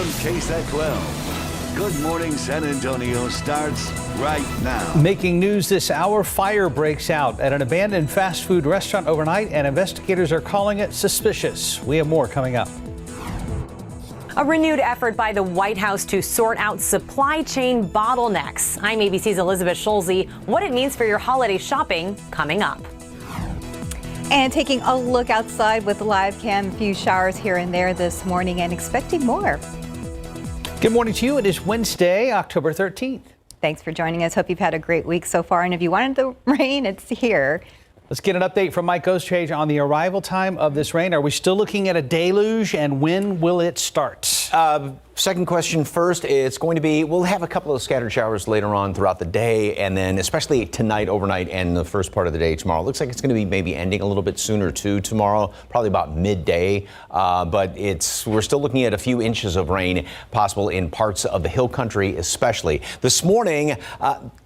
from KSAT 12. Good Morning San Antonio starts right now. Making news this hour, fire breaks out at an abandoned fast food restaurant overnight, and investigators are calling it suspicious. We have more coming up. A renewed effort by the White House to sort out supply chain bottlenecks. I'm ABC's Elizabeth Schulze. What it means for your holiday shopping coming up. And taking a look outside with the live cam, a few showers here and there this morning and expecting more. Good morning to you. It is Wednesday, October 13th. Thanks for joining us. Hope you've had a great week so far. And if you wanted the rain, it's here. Let's get an update from Mike Ostrage on the arrival time of this rain. Are we still looking at a deluge, and when will it start? Second question first. It's going to be, we'll have a couple of scattered showers later on throughout the day, and then especially tonight, overnight, and the first part of the day tomorrow. Looks like it's going to be maybe ending a little bit sooner too tomorrow, probably about midday. But we're still looking at a few inches of rain possible in parts of the hill country, especially. This morning,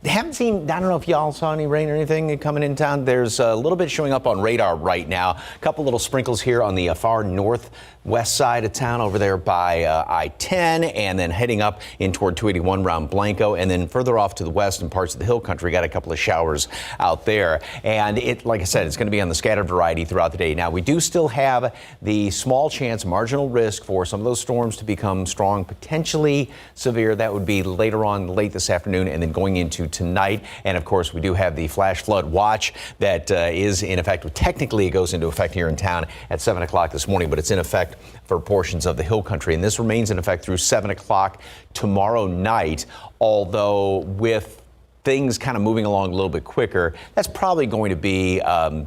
haven't seen, I don't know if y'all saw any rain or anything coming in town. There's a little bit showing up on radar right now. A couple little sprinkles here on the far northwest side of town over there by I-10, and then heading up in toward 281 around Blanco, and then further off to the west in parts of the hill country, got a couple of showers out there. And it, like I said, it's going to be on the scattered variety throughout the day. Now, we do still have the small chance, marginal risk for some of those storms to become strong, potentially severe. That would be later on, late this afternoon, and then going into tonight. And of course, we do have the flash flood watch that is in effect. Technically, it goes into effect here in town at 7 o'clock this morning, but it's in effect for portions of the hill country. And this remains in effect through 7 o'clock tomorrow night, although with things kind of moving along a little bit quicker, that's probably going to be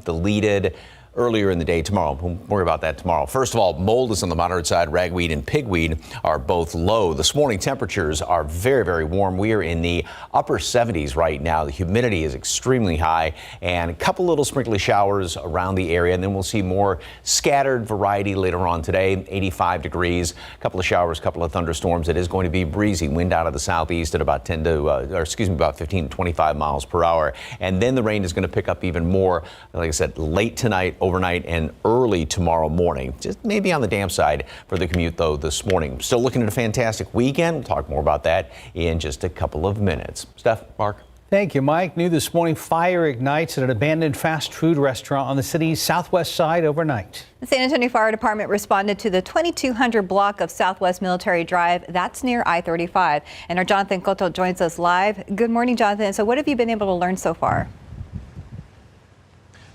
deleted earlier in the day tomorrow. We'll worry about that tomorrow. First of all, mold is on the moderate side. Ragweed and pigweed are both low. This morning, temperatures are very, very warm. We are in the upper 70s right now. The humidity is extremely high, and a couple little sprinkly showers around the area, and then we'll see more scattered variety later on today. 85 degrees, a couple of showers, a couple of thunderstorms. It is going to be breezy. Wind out of the southeast at about about 15 to 25 miles per hour. And then the rain is going to pick up even more, like I said, late tonight, overnight, and early tomorrow morning. Just maybe on the damp side for the commute, though, this morning. Still looking at a fantastic weekend. We'll talk more about that in just a couple of minutes. Steph, Mark. Thank you, Mike. New this morning, fire ignites at an abandoned fast food restaurant on the city's southwest side overnight. The San Antonio Fire Department responded to the 2200 block of Southwest Military Drive. That's near I-35. And our Jonathan Cotto joins us live. Good morning, Jonathan. So what have you been able to learn so far?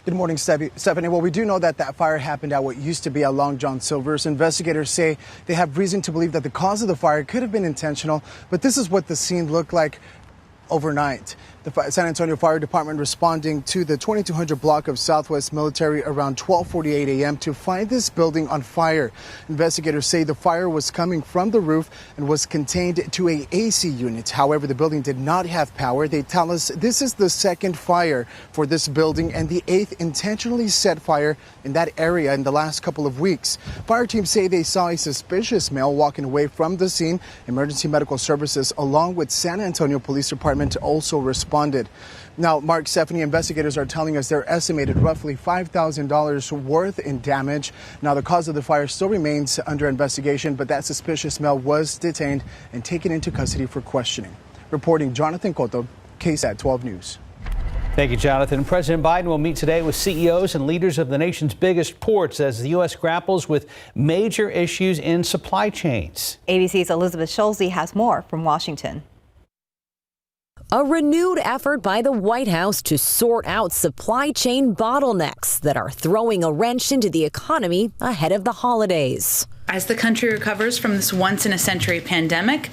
Good morning, Stephanie. Well, we do know that fire happened at what used to be a Long John Silver's. Investigators say they have reason to believe that the cause of the fire could have been intentional, but this is what the scene looked like overnight. The San Antonio Fire Department responding to the 2200 block of Southwest Military around 12:48 a.m. to find this building on fire. Investigators say the fire was coming from the roof and was contained to a AC unit. However, the building did not have power. They tell us this is the second fire for this building and the 8th intentionally set fire in that area in the last couple of weeks. Fire teams say they saw a suspicious male walking away from the scene. Emergency medical services along with San Antonio Police Department also responded. Now, Mark, Stephanie, investigators are telling us they're estimated roughly $5,000 worth in damage. Now, the cause of the fire still remains under investigation, but that suspicious male was detained and taken into custody for questioning. Reporting, Jonathan Cotto, KSAT 12 News. Thank you, Jonathan. President Biden will meet today with CEOs and leaders of the nation's biggest ports as the U.S. grapples with major issues in supply chains. ABC's Elizabeth Schulze has more from Washington. A renewed effort by the White House to sort out supply chain bottlenecks that are throwing a wrench into the economy ahead of the holidays. As the country recovers from this once-in-a-century pandemic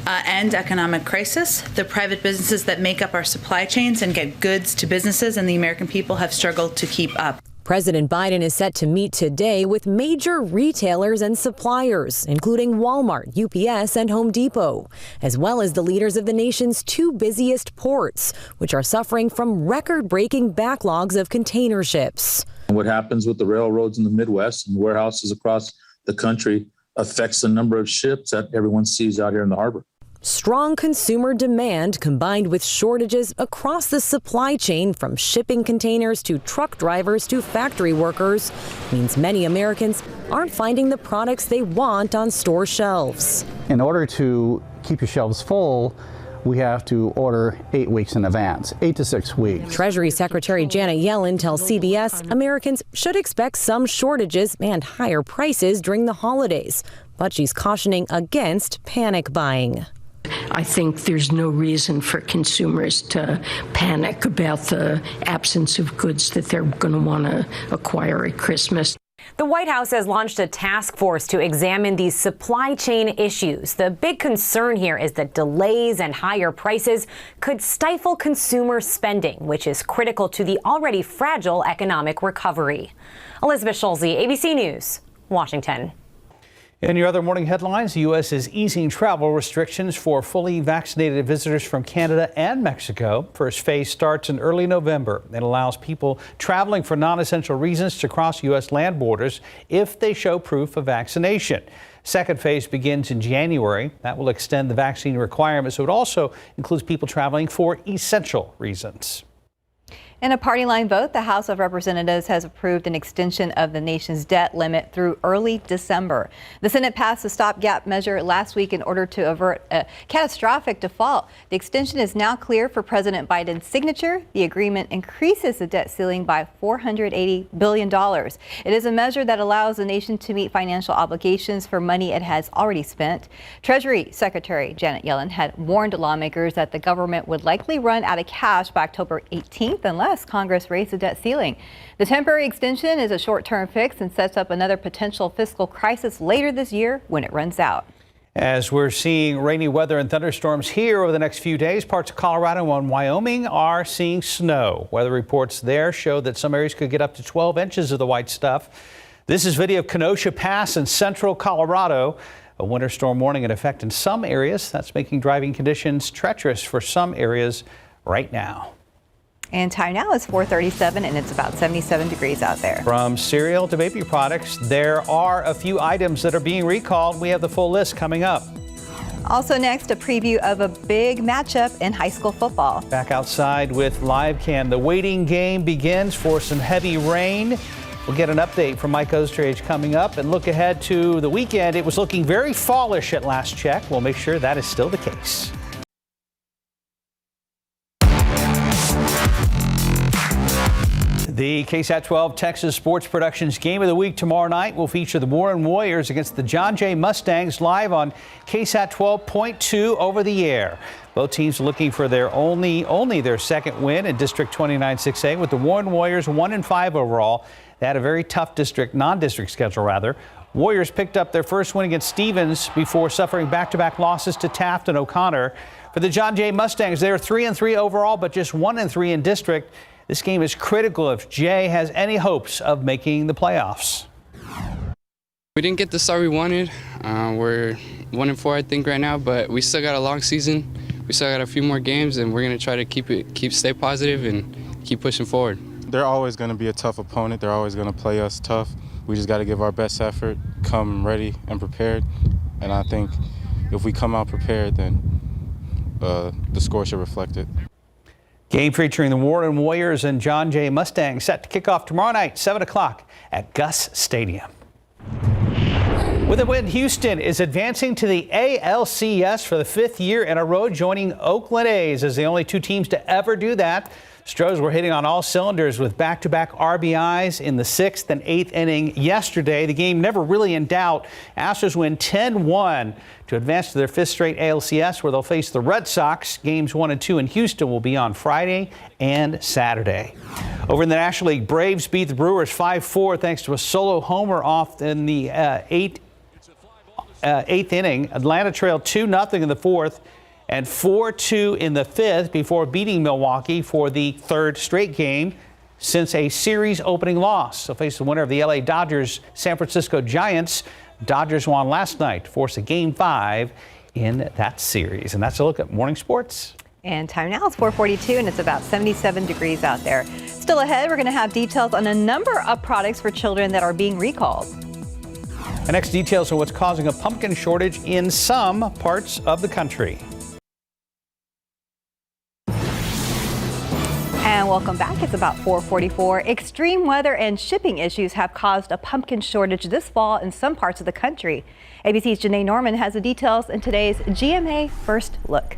and economic crisis, the private businesses that make up our supply chains and get goods to businesses and the American people have struggled to keep up. President Biden is set to meet today with major retailers and suppliers, including Walmart, UPS, and Home Depot, as well as the leaders of the nation's two busiest ports, which are suffering from record-breaking backlogs of container ships. What happens with the railroads in the Midwest and warehouses across the country affects the number of ships that everyone sees out here in the harbor. Strong consumer demand combined with shortages across the supply chain, from shipping containers to truck drivers to factory workers, means many Americans aren't finding the products they want on store shelves. in order to keep your shelves full, we have to order 8 weeks in advance, 8 to 6 weeks. Treasury Secretary Janet Yellen tells CBS Americans should expect some shortages and higher prices during the holidays, but she's cautioning against panic buying. I think there's no reason for consumers to panic about the absence of goods that they're going to want to acquire at Christmas. The White House has launched a task force to examine these supply chain issues. The big concern here is that delays and higher prices could stifle consumer spending, which is critical to the already fragile economic recovery. Elizabeth Schulze, ABC News, Washington. In your other morning headlines, the U.S. is easing travel restrictions for fully vaccinated visitors from Canada and Mexico. First phase starts in early November. It allows people traveling for non-essential reasons to cross U.S. land borders if they show proof of vaccination. Second phase begins in January. That will extend the vaccine requirement, so it also includes people traveling for essential reasons. In a party line vote, the House of Representatives has approved an extension of the nation's debt limit through early December. The Senate passed a stopgap measure last week in order to avert a catastrophic default. The extension is now clear for President Biden's signature. The agreement increases the debt ceiling by $480 billion. It is a measure that allows the nation to meet financial obligations for money it has already spent. Treasury Secretary Janet Yellen had warned lawmakers that the government would likely run out of cash by October 18th unless Congress raised the debt ceiling. The temporary extension is a short-term fix and sets up another potential fiscal crisis later this year when it runs out. As we're seeing rainy weather and thunderstorms here over the next few days, parts of Colorado and Wyoming are seeing snow. Weather reports there show that some areas could get up to 12 inches of the white stuff. This is video of Kenosha Pass in central Colorado. A winter storm warning in effect in some areas. That's making driving conditions treacherous for some areas right now. And time now is 4:37 and it's about 77 degrees out there. From cereal to baby products, there are a few items that are being recalled. We have the full list coming up. Also next, a preview of a big matchup in high school football. Back outside with Live Cam. The waiting game begins for some heavy rain. We'll get an update from Mike Ostrage coming up and look ahead to the weekend. It was looking very fallish at last check. We'll make sure that is still the case. The KSAT 12 Texas Sports Productions Game of the Week tomorrow night will feature the Warren Warriors against the John Jay Mustangs live on KSAT 12.2 over the air. Both teams looking for their only their second win in District 29 6A, with the Warren Warriors 1-5 overall. They had a very tough non-district schedule rather. Warriors picked up their first win against Stevens before suffering back-to-back losses to Taft and O'Connor. For the John Jay Mustangs, they're 3-3 overall, but just 1-3 in district. This game is critical if Jay has any hopes of making the playoffs. We didn't get the start we wanted. We're 1-4, I think, right now, but we still got a long season. We still got a few more games, and we're going to try to stay positive and keep pushing forward. They're always going to be a tough opponent. They're always going to play us tough. We just got to give our best effort, come ready and prepared. And I think if we come out prepared, then the score should reflect it. Game featuring the Warren Warriors and John Jay Mustangs set to kick off tomorrow night, 7 o'clock at Gus Stadium. With a win, Houston is advancing to the ALCS for the 5th year in a row, joining Oakland A's as the only two teams to ever do that. Stros were hitting on all cylinders with back-to-back RBIs in the 6th and 8th inning yesterday. The game never really in doubt. Astros win 10-1 to advance to their 5th straight ALCS, where they'll face the Red Sox. Games 1 and 2 in Houston will be on Friday and Saturday. Over in the National League, Braves beat the Brewers 5-4 thanks to a solo homer off in the 8th inning. Atlanta trailed 2-0 in the 4th. And 4-2 in the 5th before beating Milwaukee for the 3rd straight game since a series opening loss. They'll face the winner of the LA Dodgers San Francisco Giants. Dodgers won last night to force a Game 5 in that series. And that's a look at morning sports. And time now is 4:42 and it's about 77 degrees out there. Still ahead, we're going to have details on a number of products for children that are being recalled. And next, details on what's causing a pumpkin shortage in some parts of the country. And welcome back. It's about 4:44. Extreme weather and shipping issues have caused a pumpkin shortage this fall in some parts of the country. ABC's Janae Norman has the details in today's GMA First Look.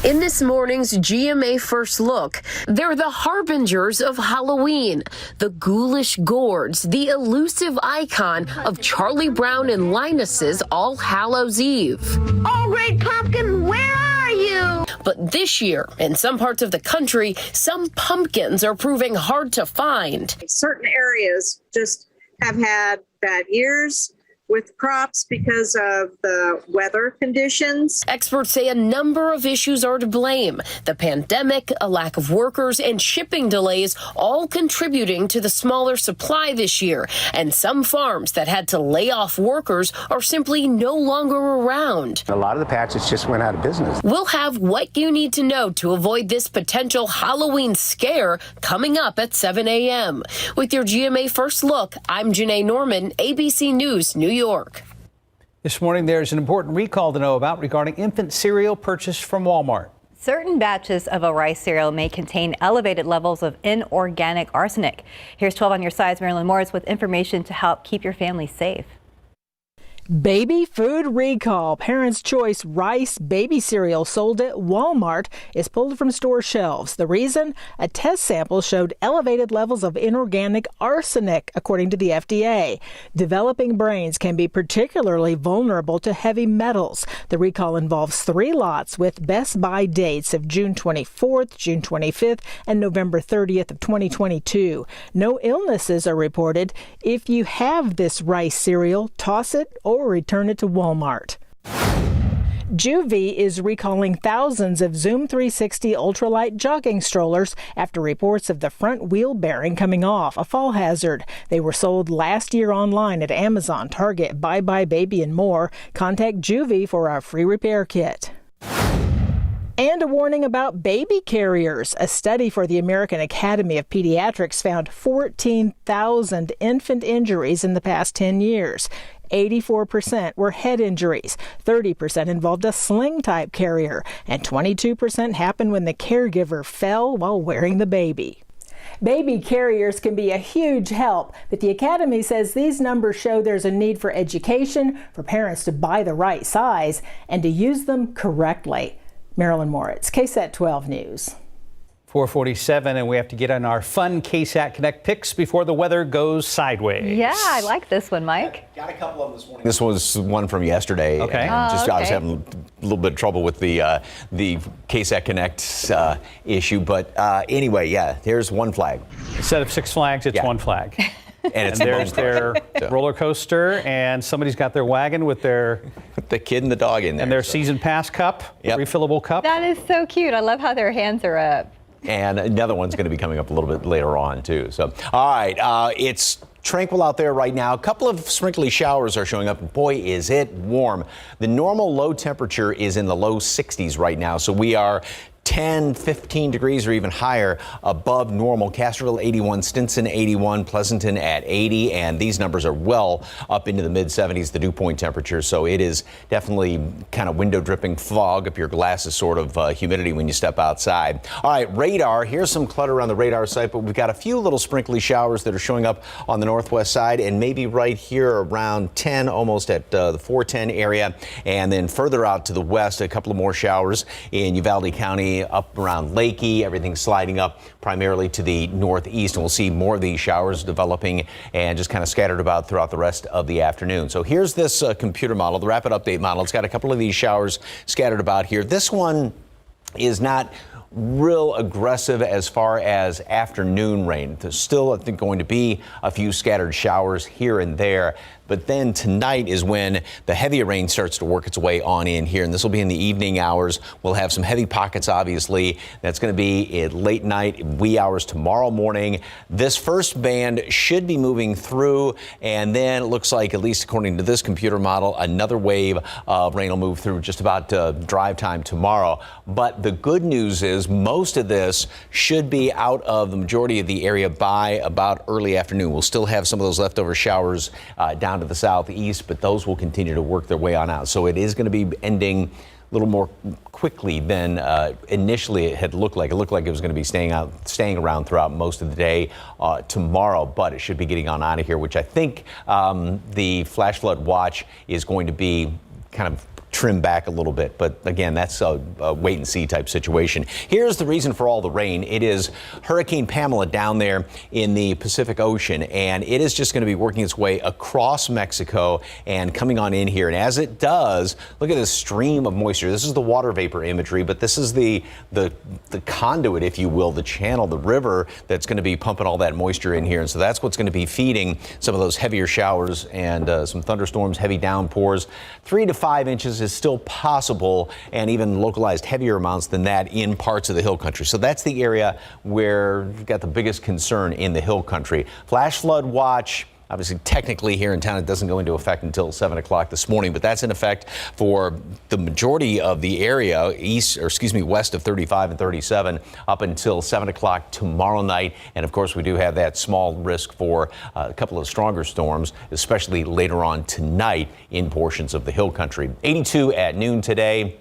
In this morning's GMA First Look, they're the harbingers of Halloween, the ghoulish gourds, the elusive icon of Charlie Brown and Linus's All Hallows Eve. Oh, great pumpkin, where are you? But this year, in some parts of the country, some pumpkins are proving hard to find. Certain areas just have had bad years with crops because of the weather conditions. Experts say a number of issues are to blame. The pandemic, a lack of workers, and shipping delays all contributing to the smaller supply this year. And some farms that had to lay off workers are simply no longer around. A lot of the patches just went out of business. We'll have what you need to know to avoid this potential Halloween scare coming up at 7 a.m. With your GMA First Look, I'm Janae Norman, ABC News, New York. This morning, there's an important recall to know about regarding infant cereal purchased from Walmart. Certain batches of a rice cereal may contain elevated levels of inorganic arsenic. Here's 12 on your sides, Marilyn Morris, with information to help keep your family safe. Baby food recall. Parents' Choice rice baby cereal sold at Walmart is pulled from store shelves. The reason? A test sample showed elevated levels of inorganic arsenic, according to the FDA. Developing brains can be particularly vulnerable to heavy metals. The recall involves 3 lots with best buy dates of June 24th, June 25th, and November 30th of 2022. No illnesses are reported. If you have this rice cereal, toss it or return it to Walmart. Juvie is recalling thousands of Zoom 360 ultralight jogging strollers after reports of the front wheel bearing coming off, a fall hazard. They were sold last year online at Amazon, Target, Bye Bye Baby, and more. Contact Juvie for our free repair kit. And a warning about baby carriers. A study for the American Academy of Pediatrics found 14,000 infant injuries in the past 10 years. 84% were head injuries, 30% involved a sling-type carrier, and 22% happened when the caregiver fell while wearing the baby. Baby carriers can be a huge help, but the Academy says these numbers show there's a need for education, for parents to buy the right size, and to use them correctly. Marilyn Moritz, KSAT 12 News. 4:47, and we have to get on our fun KSAT Connect picks before the weather goes sideways. Yeah, I like this one, Mike. Got a couple of them this morning. This was one from yesterday. Okay. I was having a little bit of trouble with the KSAT Connect issue, but anyway, yeah, here's one flag. Instead of 6 flags, it's one flag. And it's there's their roller coaster, and somebody's got their wagon with their the kid and the dog in there, and their season pass cup, refillable cup. That is so cute. I love how their hands are up. And another one's going to be coming up a little bit later on, too. So, all right, it's tranquil out there right now. A couple of sprinkly showers are showing up. Boy, is it warm. The normal low temperature is in the low 60s right now. So we are 10, 15 degrees or even higher above normal. Castroville 81, Stinson 81, Pleasanton at 80, and these numbers are well up into the mid 70s, the dew point temperature. So it is definitely kind of window dripping fog up your glasses sort of humidity when you step outside. All right, radar. Here's some clutter on the radar site, but we've got a few little sprinkly showers that are showing up on the northwest side and maybe right here around 10, almost at the 410 area. And then further out to the west, a couple of more showers in Uvalde County, up around Lakey. Everything's sliding up primarily to the northeast, and we'll see more of these showers developing and just kind of scattered about throughout the rest of the afternoon. So here's this computer model, the rapid update model. It's got a couple of these showers scattered about here. This one is not real aggressive as far as afternoon rain. There's still, I think, going to be a few scattered showers here and there. But then tonight is when the heavier rain starts to work its way on in here. And this will be in the evening hours. We'll have some heavy pockets, obviously. That's going to be at late night, wee hours tomorrow morning. This first band should be moving through. And then it looks like, at least according to this computer model, another wave of rain will move through just about drive time tomorrow. But the good news is most of this should be out of the majority of the area by about early afternoon. We'll still have some of those leftover showers down down to the southeast, but those will continue to work their way on out. So it is going to be ending a little more quickly than initially it had looked like. It looked like it was going to be staying around throughout most of the day tomorrow, but it should be getting on out of here, which I think the flash flood watch is going to be kind of trim back a little bit. But again, that's a wait and see type situation. Here's the reason for all the rain. It is Hurricane Pamela down there in the Pacific Ocean, and it is just going to be working its way across Mexico and coming on in here. And as it does, look at this stream of moisture. This is the water vapor imagery, but this is the conduit, if you will, the channel, the river that's going to be pumping all that moisture in here. And so that's what's going to be feeding some of those heavier showers and some thunderstorms, heavy downpours. 3 to 5 inches is still possible, and even localized heavier amounts than that in parts of the hill country. So that's the area where we've got the biggest concern in the hill country. Flash flood watch. Obviously, technically here in town, it doesn't go into effect until 7 o'clock this morning, but that's in effect for the majority of the area west of 35 and 37 up until 7 o'clock tomorrow night. And of course, we do have that small risk for a couple of stronger storms, especially later on tonight in portions of the hill country. 82 at noon today.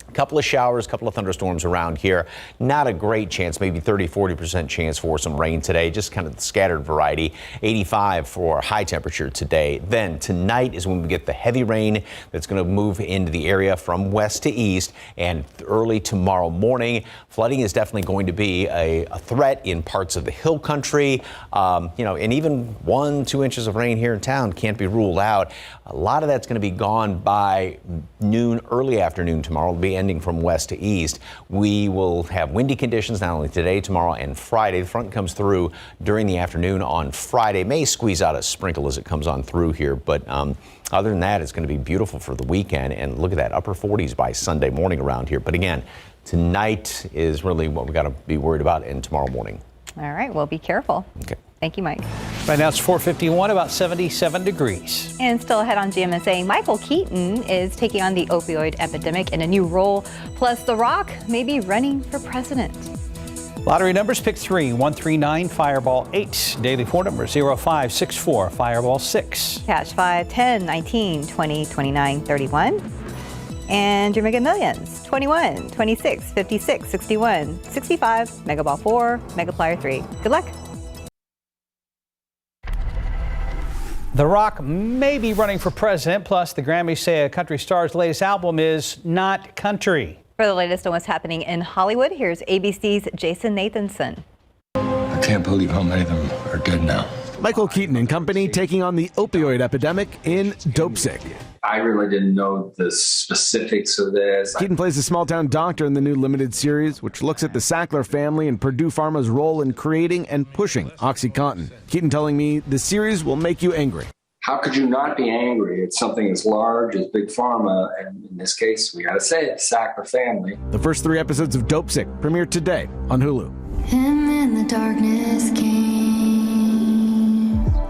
A couple of showers, a couple of thunderstorms around here. Not a great chance, maybe 30-40% chance for some rain today, just kind of the scattered variety. 85 for high temperature today. Then tonight is when we get the heavy rain that's going to move into the area from west to east, and early tomorrow morning. Flooding is definitely going to be a threat in parts of the hill country. And even 1-2 inches of rain here in town can't be ruled out. A lot of that's going to be gone by noon, early afternoon tomorrow. It'll be ending from west to east. We will have windy conditions not only today, tomorrow, and Friday. The front comes through during the afternoon on Friday. May squeeze out a sprinkle as it comes on through here, but other than that, it's going to be beautiful for the weekend. And look at that, upper 40s by Sunday morning around here. But again, tonight is really what we got to be worried about, and tomorrow morning. All right, well, be careful. Okay. Thank you, Mike. Right now it's 4:51, about 77 degrees. And still ahead on GMSA, Michael Keaton is taking on the opioid epidemic in a new role. Plus, The Rock may be running for president. Lottery numbers: pick 3, 139, Fireball 8. Daily 4 numbers: 0, 5, 6, 4, Fireball 6. Cash 5, 10, 19, 20, 29, 31. And your Mega Millions: 21, 26, 56, 61, 65, Mega Ball 4, Mega Plier 3. Good luck. The Rock may be running for president. Plus, the Grammys say a country star's latest album is not country. For the latest on what's happening in Hollywood, here's ABC's Jason Nathanson. I can't believe how many of them are dead now. Michael Keaton and company taking on the opioid epidemic in Dopesick. I really didn't know the specifics of this. Keaton plays a small-town doctor in the new limited series, which looks at the Sackler family and Purdue Pharma's role in creating and pushing OxyContin. Keaton telling me the series will make you angry. How could you not be angry at something as large as Big Pharma, and in this case, we gotta say it, Sackler family. The first 3 episodes of Dopesick premiere today on Hulu. And then the darkness came.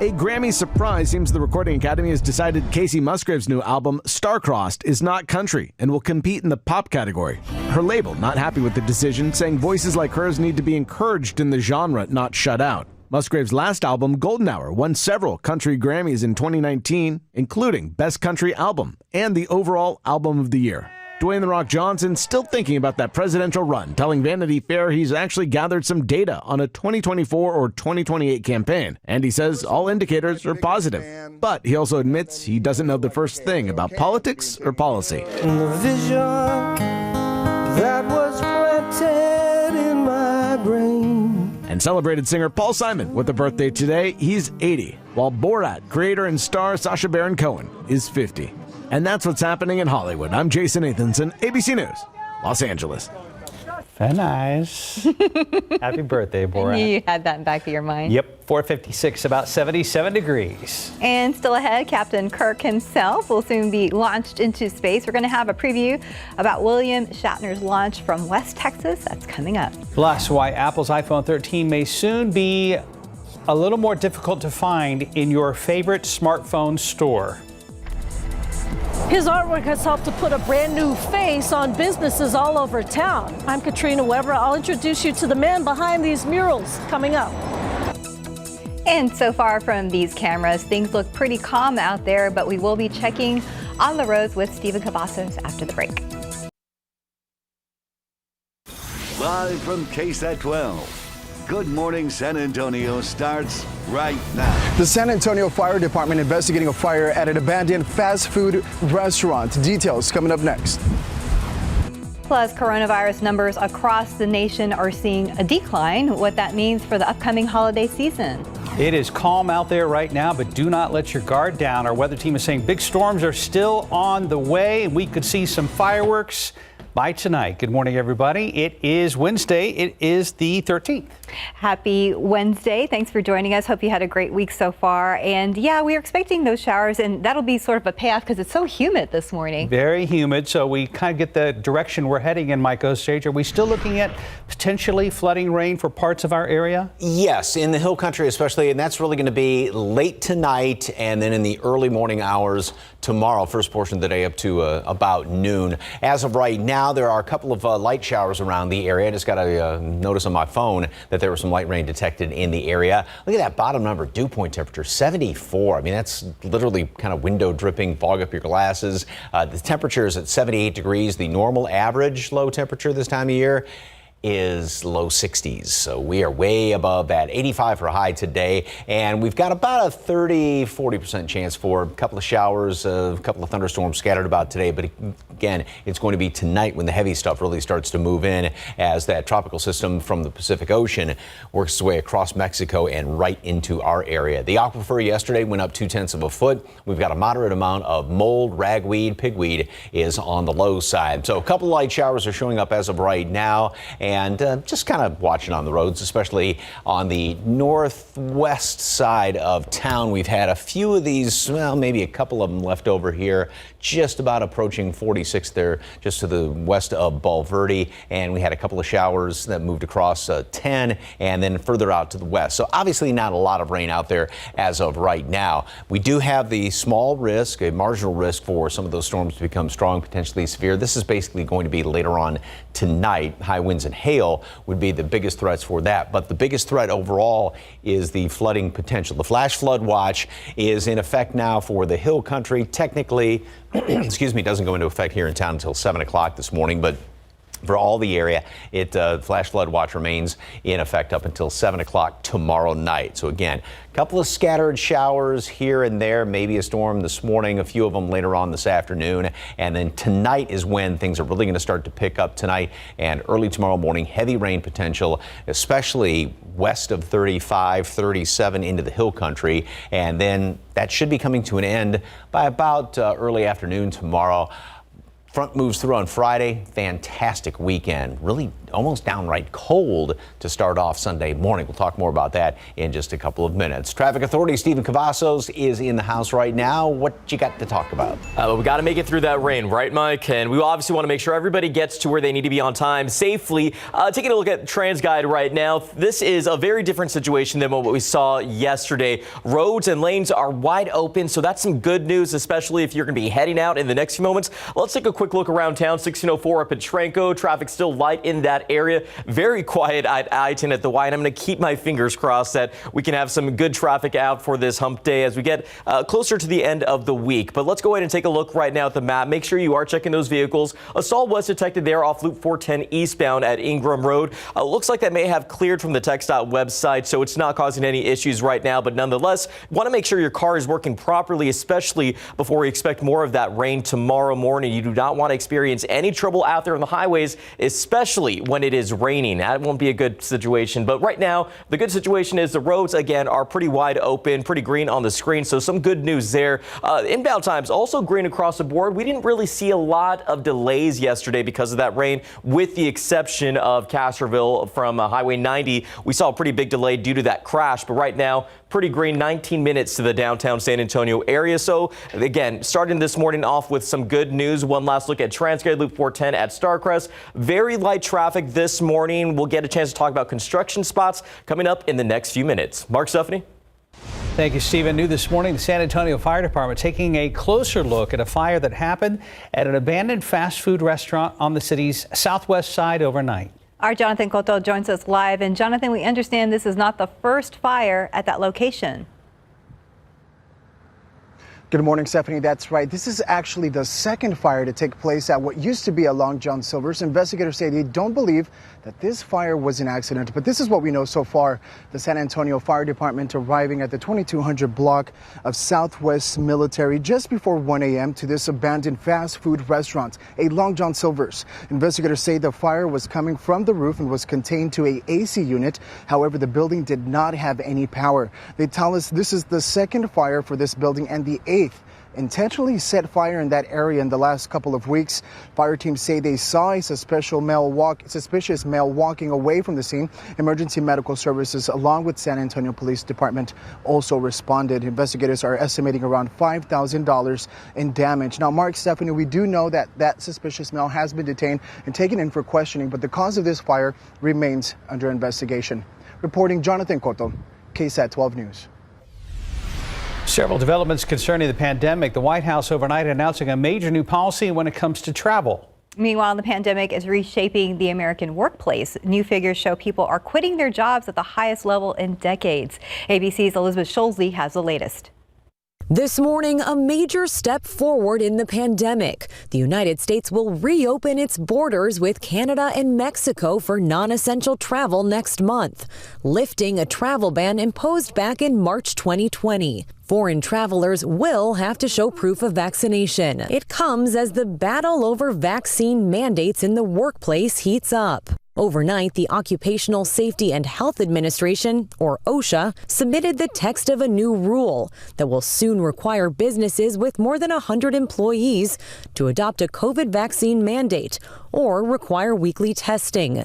A Grammy surprise seems the Recording Academy has decided Casey Musgrave's new album, Star-Crossed, is not country and will compete in the pop category. Her label not happy with the decision, saying voices like hers need to be encouraged in the genre, not shut out. Musgrave's last album, Golden Hour, won several country Grammys in 2019, including Best Country Album and the overall Album of the Year. Dwayne "The Rock" Johnson still thinking about that presidential run, telling Vanity Fair he's actually gathered some data on a 2024 or 2028 campaign. And he says all indicators are positive. But he also admits he doesn't know the first thing about politics or policy. The vision that was planted in my brain. And celebrated singer Paul Simon with a birthday today. He's 80, while Borat creator and star Sacha Baron Cohen is 50. And that's what's happening in Hollywood. I'm Jason Nathanson, ABC News, Los Angeles. Very nice. Happy birthday, Borat. You had that in the back of your mind. Yep, 4:56, about 77 degrees. And still ahead, Captain Kirk himself will soon be launched into space. We're going to have a preview about William Shatner's launch from West Texas. That's coming up. Plus, why Apple's iPhone 13 may soon be a little more difficult to find in your favorite smartphone store. His artwork has helped to put a brand new face on businesses all over town. I'm Katrina Weber. I'll introduce you to the man behind these murals coming up. And so far from these cameras, things look pretty calm out there, but we will be checking on the roads with Stephen Cavazos after the break. Live from KSAT 12. Good Morning San Antonio starts right now. The San Antonio Fire Department investigating a fire at an abandoned fast food restaurant. Details coming up next. Plus, coronavirus numbers across the nation are seeing a decline. What that means for the upcoming holiday season. It is calm out there right now, but do not let your guard down. Our weather team is saying big storms are still on the way, and we could see some fireworks by tonight. Good morning, everybody. It is Wednesday. It is the 13th. Happy Wednesday. Thanks for joining us. Hope you had a great week so far. And yeah, we're expecting those showers, and that'll be sort of a payoff because it's so humid this morning. Very humid, so we kind of get the direction we're heading in, Mike Osage. Are we still looking at potentially flooding rain for parts of our area? Yes, in the hill country especially, and that's really going to be late tonight and then in the early morning hours tomorrow, first portion of the day up to about noon. As of right now, there are a couple of light showers around the area. I just got a notice on my phone that there was some light rain detected in the area. Look at that bottom number, dew point temperature, 74. I mean, that's literally kind of window dripping, fog up your glasses. The temperature is at 78 degrees. The normal average low temperature this time of year is low 60s. So we are way above that. 85 for a high today. And we've got about a 30-40% chance for a couple of showers, a couple of thunderstorms scattered about today. But again, it's going to be tonight when the heavy stuff really starts to move in as that tropical system from the Pacific Ocean works its way across Mexico and right into our area. The aquifer yesterday went up 0.2 of a foot. We've got a moderate amount of mold, ragweed, pigweed is on the low side. So a couple of light showers are showing up as of right now. And just kind of watching on the roads, especially on the northwest side of town. We've had a few of these, well, maybe a couple of them left over here, just about approaching 46 there, just to the west of Bulverde. And we had a couple of showers that moved across 10 and then further out to the west. So obviously not a lot of rain out there as of right now. We do have the small risk, a marginal risk for some of those storms to become strong, potentially severe. This is basically going to be later on tonight. High winds and hail would be the biggest threats for that. But the biggest threat overall is the flooding potential. The flash flood watch is in effect now for the hill country. Technically, excuse me, doesn't go into effect here in town until 7 o'clock this morning, but for all the area, flash flood watch remains in effect up until 7 o'clock tomorrow night. So again, a couple of scattered showers here and there, maybe a storm this morning, a few of them later on this afternoon. And then tonight is when things are really going to start to pick up tonight and early tomorrow morning. Heavy rain potential, especially west of 35, 37 into the hill country. And then that should be coming to an end by about early afternoon tomorrow. Front moves through on Friday. Fantastic weekend. Really almost downright cold to start off Sunday morning. We'll talk more about that in just a couple of minutes. Traffic Authority Stephen Cavazos is in the house right now. What you got to talk about? We got to make it through that rain, right, Mike? And we obviously want to make sure everybody gets to where they need to be on time safely. Taking a look at TransGuide right now, this is a very different situation than what we saw yesterday. Roads and lanes are wide open, so that's some good news, especially if you're going to be heading out in the next few moments. Let's take a quick look around town. 1604 up at Tranco. Traffic still light in that area. Very quiet at I-10 at the Y, and I'm going to keep my fingers crossed that we can have some good traffic out for this hump day as we get closer to the end of the week. But let's go ahead and take a look right now at the map. Make sure you are checking those vehicles. A stall was detected there off Loop 410 eastbound at Ingram Road. Looks like that may have cleared from the TxDOT website, so it's not causing any issues right now. But nonetheless, want to make sure your car is working properly, especially before we expect more of that rain tomorrow morning. You do not want to experience any trouble out there on the highways, especially when it is raining. That won't be a good situation. But right now, the good situation is the roads, again, are pretty wide open, pretty green on the screen. So some good news there. Inbound times also green across the board. We didn't really see a lot of delays yesterday because of that rain, with the exception of Castroville from Highway 90. We saw a pretty big delay due to that crash. But right now, pretty green, 19 minutes to the downtown San Antonio area. So again, starting this morning off with some good news. One last look at TransGuide Loop 410 at Starcrest. Very light traffic this morning. We'll get a chance to talk about construction spots coming up in the next few minutes. Mark, Stephanie. Thank you, Stephen. New this morning, the San Antonio Fire Department taking a closer look at a fire that happened at an abandoned fast food restaurant on the city's southwest side overnight. Our Jonathan Cotto joins us live. And Jonathan, we understand this is not the first fire at that location. Good morning, Stephanie. That's right. This is actually the second fire to take place at what used to be a Long John Silver's. Investigators say they don't believe that this fire was an accident, but this is what we know so far. The San Antonio Fire Department arriving at the 2200 block of Southwest Military just before 1 a.m. to this abandoned fast food restaurant, a Long John Silver's. Investigators say the fire was coming from the roof and was contained to a AC unit. However, the building did not have any power. They tell us this is the second fire for this building and the eighth intentionally set fire in that area in the last couple of weeks. Fire teams say they saw a suspicious male walking away from the scene. Emergency medical services along with San Antonio Police Department also responded. Investigators are estimating around $5,000 in damage. Now, Mark, Stephanie, we do know that that suspicious male has been detained and taken in for questioning, but the cause of this fire remains under investigation. Reporting Jonathan Cotto, KSAT 12 News. Several developments concerning the pandemic. The White House overnight announcing a major new policy when it comes to travel. Meanwhile, the pandemic is reshaping the American workplace. New figures show people are quitting their jobs at the highest level in decades. ABC's Elizabeth Scholze has the latest. This morning, a major step forward in the pandemic. The United States will reopen its borders with Canada and Mexico for non-essential travel next month, lifting a travel ban imposed back in March 2020. Foreign travelers will have to show proof of vaccination. It comes as the battle over vaccine mandates in the workplace heats up. Overnight, the Occupational Safety and Health Administration, or OSHA, submitted the text of a new rule that will soon require businesses with more than 100 employees to adopt a COVID vaccine mandate or require weekly testing.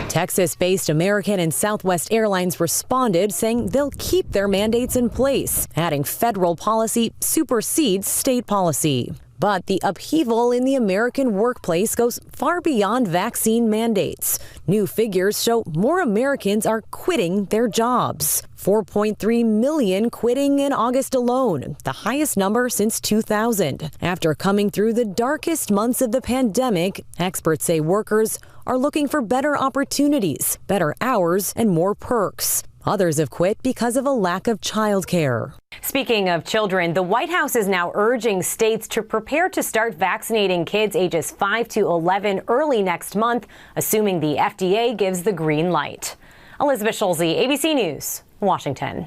Texas-based American and Southwest Airlines responded, saying they'll keep their mandates in place, adding federal policy supersedes state policy. But the upheaval in the American workplace goes far beyond vaccine mandates. New figures show more Americans are quitting their jobs. 4.3 million quitting in August alone, the highest number since 2000. After coming through the darkest months of the pandemic, experts say workers are looking for better opportunities, better hours, and more perks. Others have quit because of a lack of childcare. Speaking of children, the White House is now urging states to prepare to start vaccinating kids ages 5 to 11 early next month, assuming the FDA gives the green light. Elizabeth Scholze, ABC News, Washington.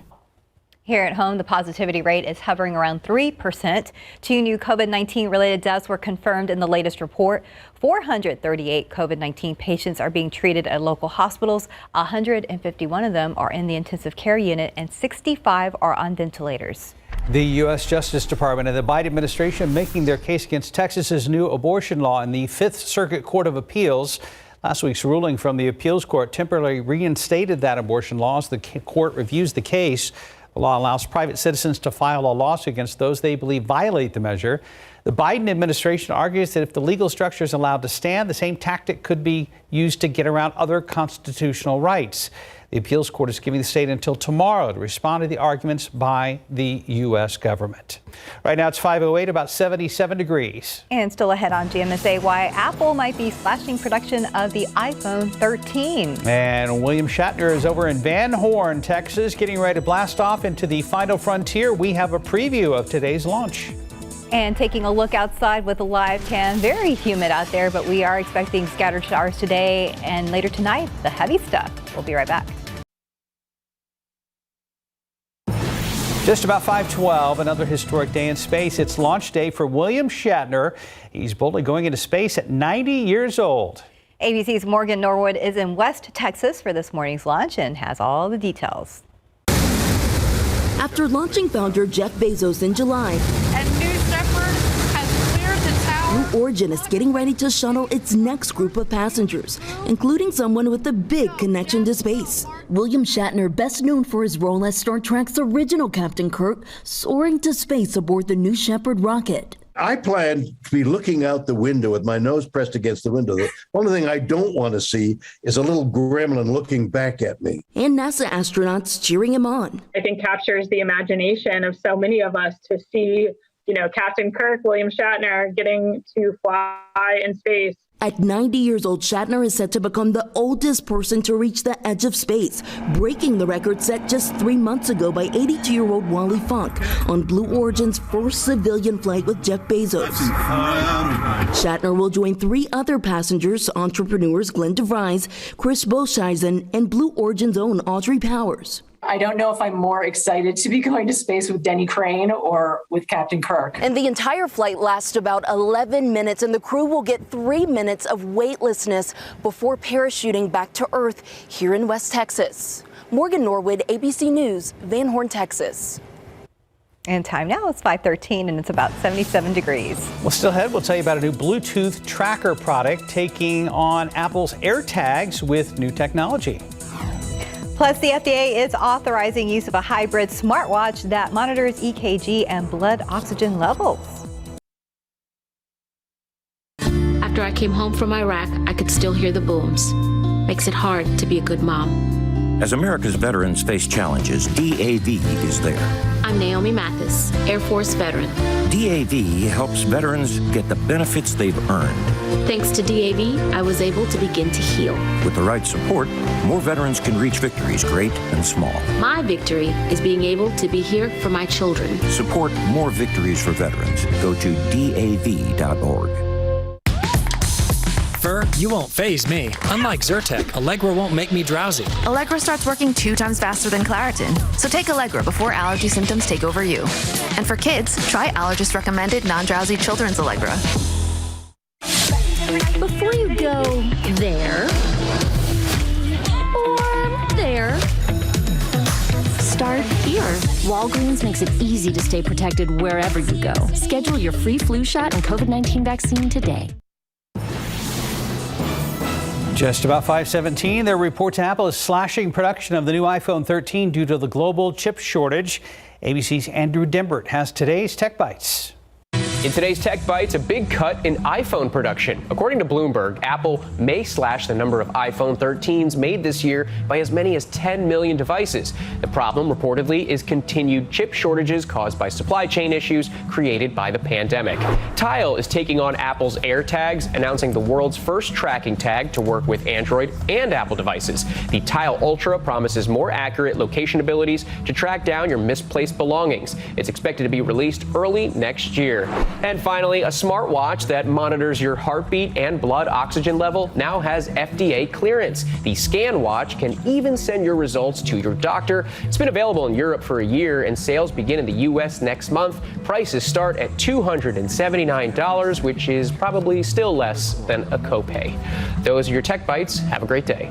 Here at home, the positivity rate is hovering around 3%. 2 new COVID-19 related deaths were confirmed in the latest report. 438 COVID-19 patients are being treated at local hospitals. 151 of them are in the intensive care unit and 65 are on ventilators. The U.S. Justice Department and the Biden administration making their case against Texas's new abortion law in the Fifth Circuit Court of Appeals. Last week's ruling from the appeals court temporarily reinstated that abortion law as the court reviews the case. The law allows private citizens to file a lawsuit against those they believe violate the measure. The Biden administration argues that if the legal structure is allowed to stand, the same tactic could be used to get around other constitutional rights. The appeals court is giving the state until tomorrow to respond to the arguments by the U.S. government. Right now it's 5:08, about 77 degrees. And still ahead on GMSA, why Apple might be slashing production of the iPhone 13. And William Shatner is over in Van Horn, Texas, getting ready to blast off into the final frontier. We have a preview of today's launch. And taking a look outside with a live cam, very humid out there, but we are expecting scattered showers today and later tonight, the heavy stuff. We'll be right back. Just about 5:12, another historic day in space. It's launch day for William Shatner. He's boldly going into space at 90 years old. ABC's Morgan Norwood is in West Texas for this morning's launch and has all the details. After launching founder Jeff Bezos in July, and New Shepard has cleared the tower. Blue Origin is getting ready to shuttle its next group of passengers, including someone with a big connection to space. William Shatner, best known for his role as Star Trek's original Captain Kirk, soaring to space aboard the New Shepard rocket. I plan to be looking out the window with my nose pressed against the window. The only thing I don't want to see is a little gremlin looking back at me. And NASA astronauts cheering him on. I think captures the imagination of so many of us to see, Captain Kirk, William Shatner, getting to fly in space. At 90 years old, Shatner is set to become the oldest person to reach the edge of space, breaking the record set just 3 months ago by 82-year-old Wally Funk on Blue Origin's first civilian flight with Jeff Bezos. Shatner will join 3 other passengers, entrepreneurs Glenn DeVries, Chris Boscheisen, and Blue Origin's own Audrey Powers. I don't know if I'm more excited to be going to space with Denny Crane or with Captain Kirk. And the entire flight lasts about 11 minutes, and the crew will get 3 minutes of weightlessness before parachuting back to Earth here in West Texas. Morgan Norwood, ABC News, Van Horn, Texas. And time now is 5:13, and it's about 77 degrees. Well, still ahead, we'll tell you about a new Bluetooth tracker product taking on Apple's AirTags with new technology. Plus, the FDA is authorizing use of a hybrid smartwatch that monitors EKG and blood oxygen levels. After I came home from Iraq, I could still hear the booms. Makes it hard to be a good mom. As America's veterans face challenges, DAV is there. I'm Naomi Mathis, Air Force veteran. DAV helps veterans get the benefits they've earned. Thanks to DAV, I was able to begin to heal. With the right support, more veterans can reach victories, great and small. My victory is being able to be here for my children. Support more victories for veterans. Go to DAV.org. You won't faze me. Unlike Zyrtec, Allegra won't make me drowsy. Allegra starts working 2 times faster than Claritin. So take Allegra before allergy symptoms take over you. And for kids, try allergist-recommended non-drowsy children's Allegra. Before you go there, or there, start here. Walgreens makes it easy to stay protected wherever you go. Schedule your free flu shot and COVID-19 vaccine today. Just about 5:17, there are reports Apple is slashing production of the new iPhone 13 due to the global chip shortage. ABC's Andrew Dimbert has today's Tech Bites. In today's Tech Bites, a big cut in iPhone production. According to Bloomberg, Apple may slash the number of iPhone 13s made this year by as many as 10 million devices. The problem, reportedly, is continued chip shortages caused by supply chain issues created by the pandemic. Tile is taking on Apple's AirTags, announcing the world's first tracking tag to work with Android and Apple devices. The Tile Ultra promises more accurate location abilities to track down your misplaced belongings. It's expected to be released early next year. And finally, a smartwatch that monitors your heartbeat and blood oxygen level now has FDA clearance. The Scan Watch can even send your results to your doctor. It's been available in Europe for a year, and sales begin in the U.S. next month. Prices start at $279, which is probably still less than a copay. Those are your Tech Bites. Have a great day.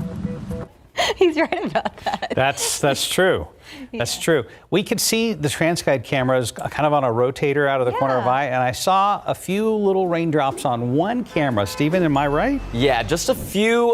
He's right about that. That's true. Yeah. That's true. We could see the TransGuide cameras kind of on a rotator out of the corner of eye, and I saw a few little raindrops on one camera. Stephen, am I right? Yeah, just a few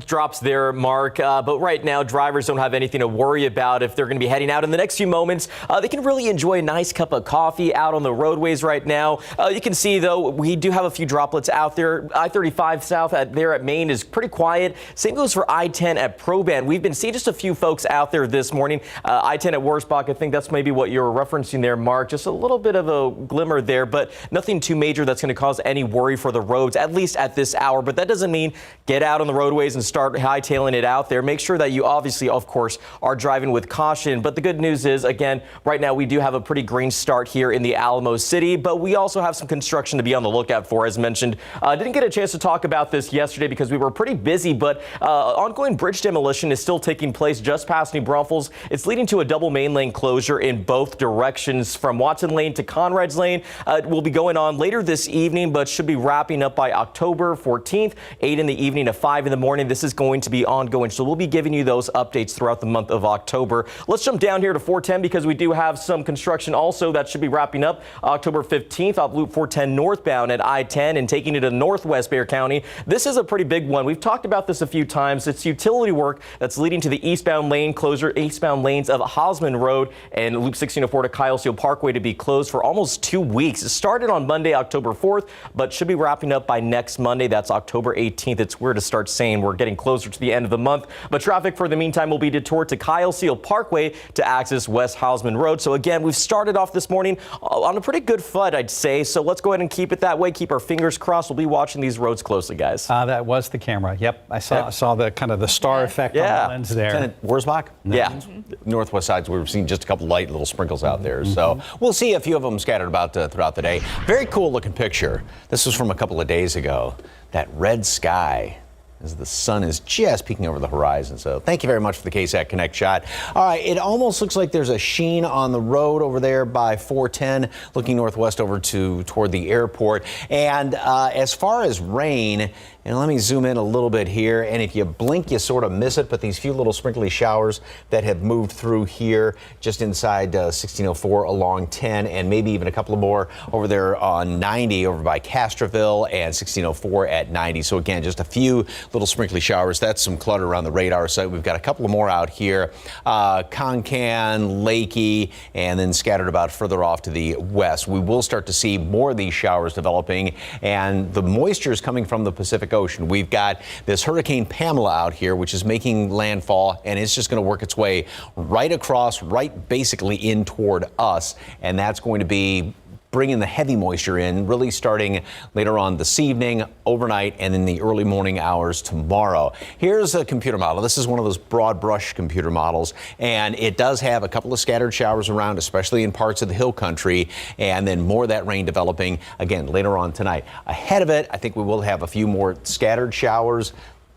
drops there, Mark. But right now, drivers don't have anything to worry about if they're going to be heading out in the next few moments. They can really enjoy a nice cup of coffee out on the roadways right now. You can see, though, we do have a few droplets out there. I-35 south there at Maine is pretty quiet. Same goes for I-10 at Proban. We've been seeing just a few folks out there this morning. I-10 at Wurzbach, I think that's maybe what you're referencing there, Mark. Just a little bit of a glimmer there, but nothing too major that's going to cause any worry for the roads, at least at this hour. But that doesn't mean get out on the roadways and start hightailing it out there. Make sure that you obviously, of course, are driving with caution. But the good news is, again, right now we do have a pretty green start here in the Alamo City, but we also have some construction to be on the lookout for, as mentioned. Didn't get a chance to talk about this yesterday because we were pretty busy, but ongoing bridge demolition is still taking place just past New Braunfels. It's leading to a double main lane closure in both directions from Watson Lane to Conrad's Lane. It will be going on later this evening, but should be wrapping up by October 14th, 8 in the evening to 5 in the morning. This is going to be ongoing, so we'll be giving you those updates throughout the month of October. Let's jump down here to 410 because we do have some construction also that should be wrapping up October 15th off Loop 410 northbound at I-10 and taking it to Northwest Bexar County. This is a pretty big one. We've talked about this a few times. It's utility work that's leading to the eastbound lane closure, eastbound lanes of Hosman Road and Loop 1604 to Kyle Seal Parkway to be closed for almost 2 weeks. It started on Monday, October 4th, but should be wrapping up by next Monday. That's October 18th. It's weird to start saying we're getting closer to the end of the month, but traffic for the meantime will be detoured to Kyle Seal Parkway to access West Hosman Road. So again, we've started off this morning on a pretty good foot, I'd say. So let's go ahead and keep it that way. Keep our fingers crossed. We'll be watching these roads closely, guys. That was the camera. Yep, I saw the kind of the star effect on the lens there. Wurzbach? Yeah. Northwest sides, we've seen just a couple light little sprinkles out there. So we'll see a few of them scattered about throughout the day. Very cool looking picture. This was from a couple of days ago. That red sky as the sun is just peeking over the horizon. So thank you very much for the KSAT Connect shot. All right, it almost looks like there's a sheen on the road over there by 410, looking northwest over toward the airport. And as far as rain, and let me zoom in a little bit here, and if you blink, you sort of miss it, but these few little sprinkly showers that have moved through here just inside 1604 along 10, and maybe even a couple of more over there on 90 over by Castroville and 1604 at 90. So again, just a few little sprinkly showers. That's some clutter around the radar site. We've got a couple of more out here, Concan, Lakey, and then scattered about further off to the west. We will start to see more of these showers developing, and the moisture is coming from the Pacific Ocean. We've got this Hurricane Pamela out here, which is making landfall, and it's just going to work its way right across, right basically in toward us, and that's going to be bringing the heavy moisture in, really starting later on this evening, overnight, and in the early morning hours tomorrow. Here's a computer model. This is one of those broad brush computer models, and it does have a couple of scattered showers around, especially in parts of the hill country, and then more of that rain developing again later on tonight. Ahead of it, I think we will have a few more scattered showers,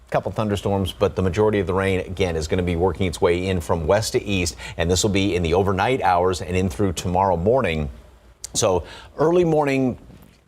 couple thunderstorms, but the majority of the rain, again, is going to be working its way in from west to east, and this will be in the overnight hours and in through tomorrow morning. So early morning,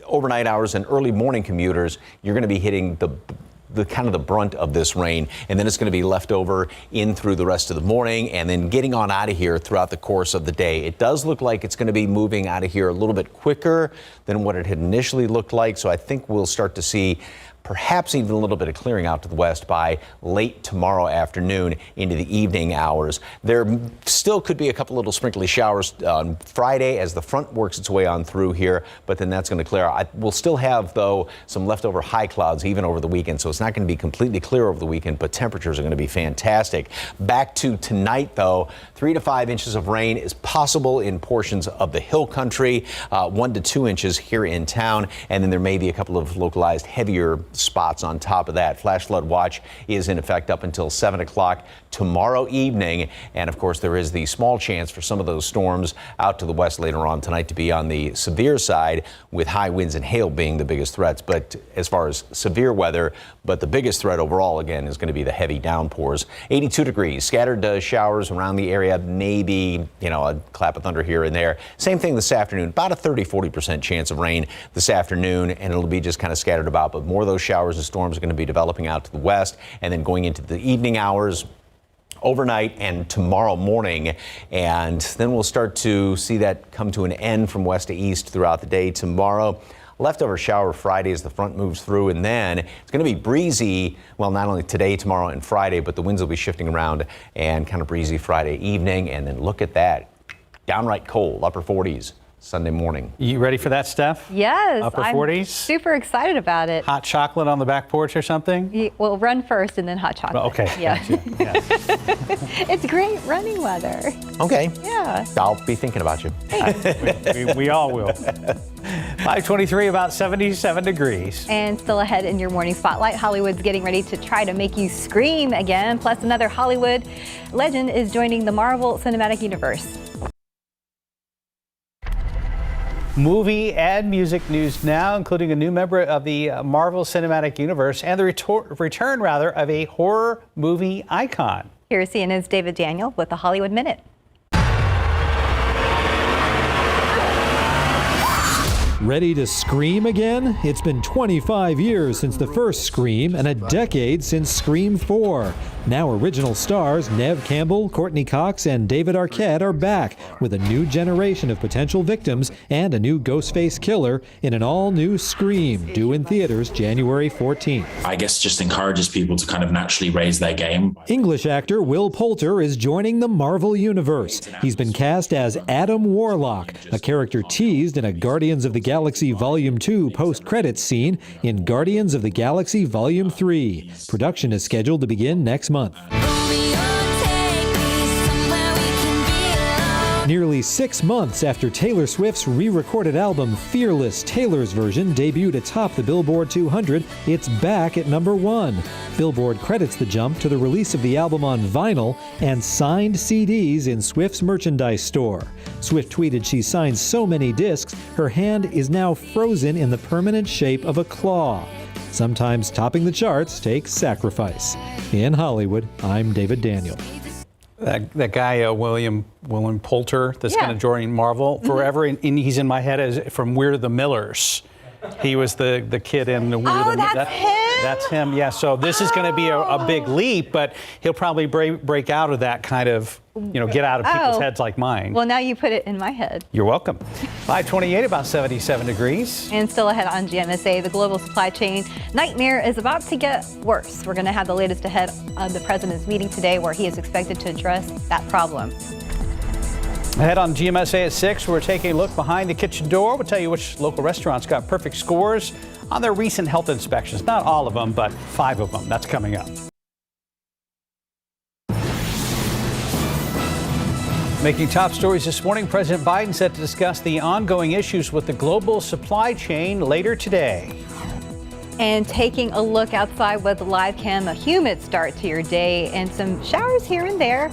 overnight hours, and early morning commuters, you're going to be hitting the kind of the brunt of this rain, and then it's going to be left over in through the rest of the morning and then getting on out of here throughout the course of the day. It does look like it's going to be moving out of here a little bit quicker than what it had initially looked like, so I think we'll start to see perhaps even a little bit of clearing out to the west by late tomorrow afternoon into the evening hours. There still could be a couple little sprinkly showers on Friday as the front works its way on through here, but then that's going to clear out. We'll still have, though, some leftover high clouds even over the weekend, so it's not going to be completely clear over the weekend, but temperatures are going to be fantastic. Back to tonight, though, 3 to 5 inches of rain is possible in portions of the hill country, 1 to 2 inches here in town, and then there may be a couple of localized heavier spots on top of that. Flash flood watch is in effect up until 7 o'clock tomorrow evening. And of course, there is the small chance for some of those storms out to the west later on tonight to be on the severe side, with high winds and hail being the biggest threats. But as far as severe weather, but the biggest threat overall, again, is going to be the heavy downpours. 82 degrees, scattered showers around the area, maybe, a clap of thunder here and there. Same thing this afternoon, about a 30-40% chance of rain this afternoon, and it'll be just kind of scattered about, but more of those showers and storms are going to be developing out to the west, and then going into the evening hours, overnight, and tomorrow morning. And then we'll start to see that come to an end from west to east throughout the day tomorrow. Leftover shower Friday as the front moves through, and then it's going to be breezy, well, not only today, tomorrow, and Friday, but the winds will be shifting around and kind of breezy Friday evening. And then look at that, downright cold, upper 40s Sunday morning. You ready for that, Steph? Yes. Upper I'm 40s? super excited about it. Hot chocolate on the back porch or something? Well, run first and then hot chocolate. Okay. Yeah. Gotcha. Yeah. It's great running weather. Okay. Yeah. I'll be thinking about you. we all will. 5:23, about 77 degrees. And still ahead in your morning spotlight, Hollywood's getting ready to try to make you scream again. Plus, another Hollywood legend is joining the Marvel Cinematic Universe. Movie and music news now, including a new member of the Marvel Cinematic Universe and the return of a horror movie icon. Here's CNN's David Daniel with the Hollywood Minute. Ready to scream again? It's been 25 years since the first Scream and a decade since Scream 4. Now original stars Neve Campbell, Courtney Cox, and David Arquette are back with a new generation of potential victims and a new Ghostface killer in an all-new Scream, due in theaters January 14th. I guess just encourages people to kind of naturally raise their game. English actor Will Poulter is joining the Marvel Universe. He's been cast as Adam Warlock, a character teased in a Guardians of the Galaxy Volume 2 post-credits scene in Guardians of the Galaxy Volume 3. Production is scheduled to begin next month. Nearly 6 months after Taylor Swift's re-recorded album Fearless, Taylor's version debuted atop the Billboard 200, it's back at #1. Billboard credits the jump to the release of the album on vinyl and signed CDs in Swift's merchandise store. Swift tweeted she signed so many discs, her hand is now frozen in the permanent shape of a claw. Sometimes topping the charts takes sacrifice. In Hollywood, I'm David Daniel. That guy, William Poulter, that's going to join Marvel forever, and he's in my head as from We're the Millers. He was the kid in the We're the Millers. That's him, yeah. So this is going to be a big leap, but he'll probably break out of that kind of, get out of people's heads like mine. Well, now you put it in my head. You're welcome. 528, about 77 degrees. And still ahead on GMSA, the global supply chain nightmare is about to get worse. We're going to have the latest ahead of the president's meeting today, where he is expected to address that problem. Ahead on GMSA at 6, we're taking a look behind the kitchen door. We'll tell you which local restaurants got perfect scores on their recent health inspections. Not all of them, but 5 of them. That's coming up. Making top stories this morning, President Biden set to discuss the ongoing issues with the global supply chain later today. And taking a look outside with live cam, a humid start to your day and some showers here and there.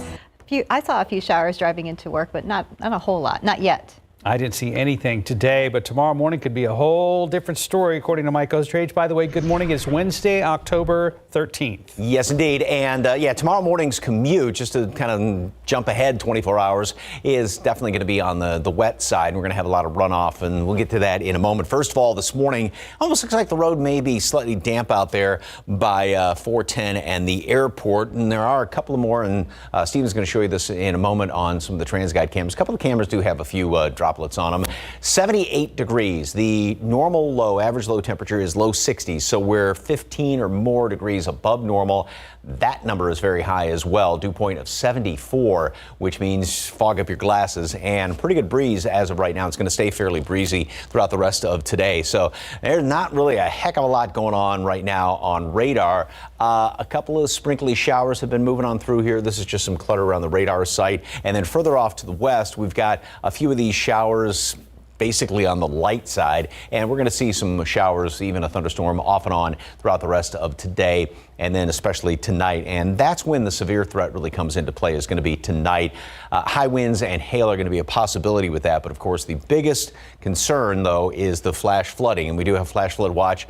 I saw a few showers driving into work, but not a whole lot, not yet. I didn't see anything today, but tomorrow morning could be a whole different story, according to Mike Ostrage. By the way, good morning. It's Wednesday, October 13th. Yes, indeed. And tomorrow morning's commute, just to kind of jump ahead 24 hours, is definitely going to be on the wet side. We're going to have a lot of runoff, and we'll get to that in a moment. First of all, this morning, almost looks like the road may be slightly damp out there by 410 and the airport. And there are a couple of more, and Steven's going to show you this in a moment on some of the TransGuide cameras. A couple of cameras do have a few droplets on them. 78 degrees. The normal low, average low temperature is low 60s, so we're 15 or more degrees above normal. That number is very high as well. Dew point of 74, which means fog up your glasses, and pretty good breeze as of right now. It's going to stay fairly breezy throughout the rest of today. So there's not really a heck of a lot going on right now on radar. A couple of sprinkly showers have been moving on through here. This is just some clutter around the radar site. And then further off to the west, we've got a few of these showers basically on the light side, and we're going to see some showers, even a thunderstorm off and on throughout the rest of today, and then especially tonight. And that's when the severe threat really comes into play, is going to be tonight. High winds and hail are going to be a possibility with that, but of course the biggest concern though is the flash flooding, and we do have flash flood watch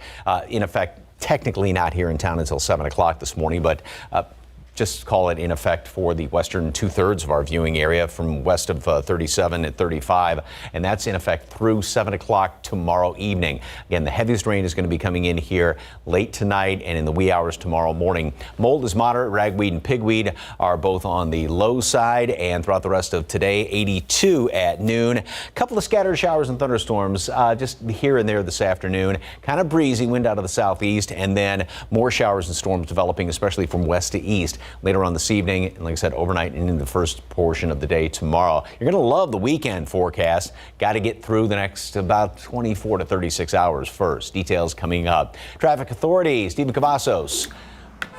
in effect, technically not here in town until 7 o'clock this morning, but just call it in effect for the western 2/3 of our viewing area from west of 37 and 35. And that's in effect through 7 o'clock tomorrow evening. Again, the heaviest rain is going to be coming in here late tonight and in the wee hours tomorrow morning. Mold is moderate. Ragweed and pigweed are both on the low side. And throughout the rest of today, 82 at noon. A couple of scattered showers and thunderstorms just here and there this afternoon. Kind of breezy, wind out of the southeast. And then more showers and storms developing, especially from west to east later on this evening, and like I said, overnight and in the first portion of the day tomorrow. You're going to love the weekend forecast. Got to get through the next about 24 to 36 hours first. Details coming up. Traffic Authority, Stephen Cavazos.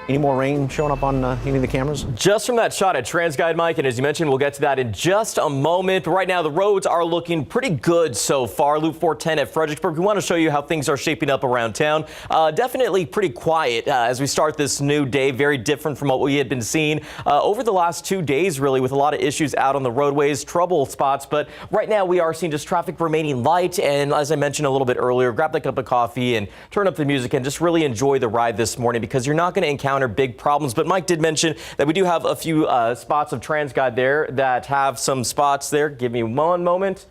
Any more rain showing up on any of the cameras? Just from that shot at TransGuide, Mike, and as you mentioned, we'll get to that in just a moment. But right now, the roads are looking pretty good so far. Loop 410 at Fredericksburg. We want to show you how things are shaping up around town. Definitely pretty quiet as we start this new day. Very different from what we had been seeing over the last 2 days, really, with a lot of issues out on the roadways, trouble spots. But right now, we are seeing just traffic remaining light. And as I mentioned a little bit earlier, grab that cup of coffee and turn up the music and just really enjoy the ride this morning, because you're not going to encounter big problems. But Mike did mention that we do have a few spots of TransGuide there that have some spots there. Give me one moment.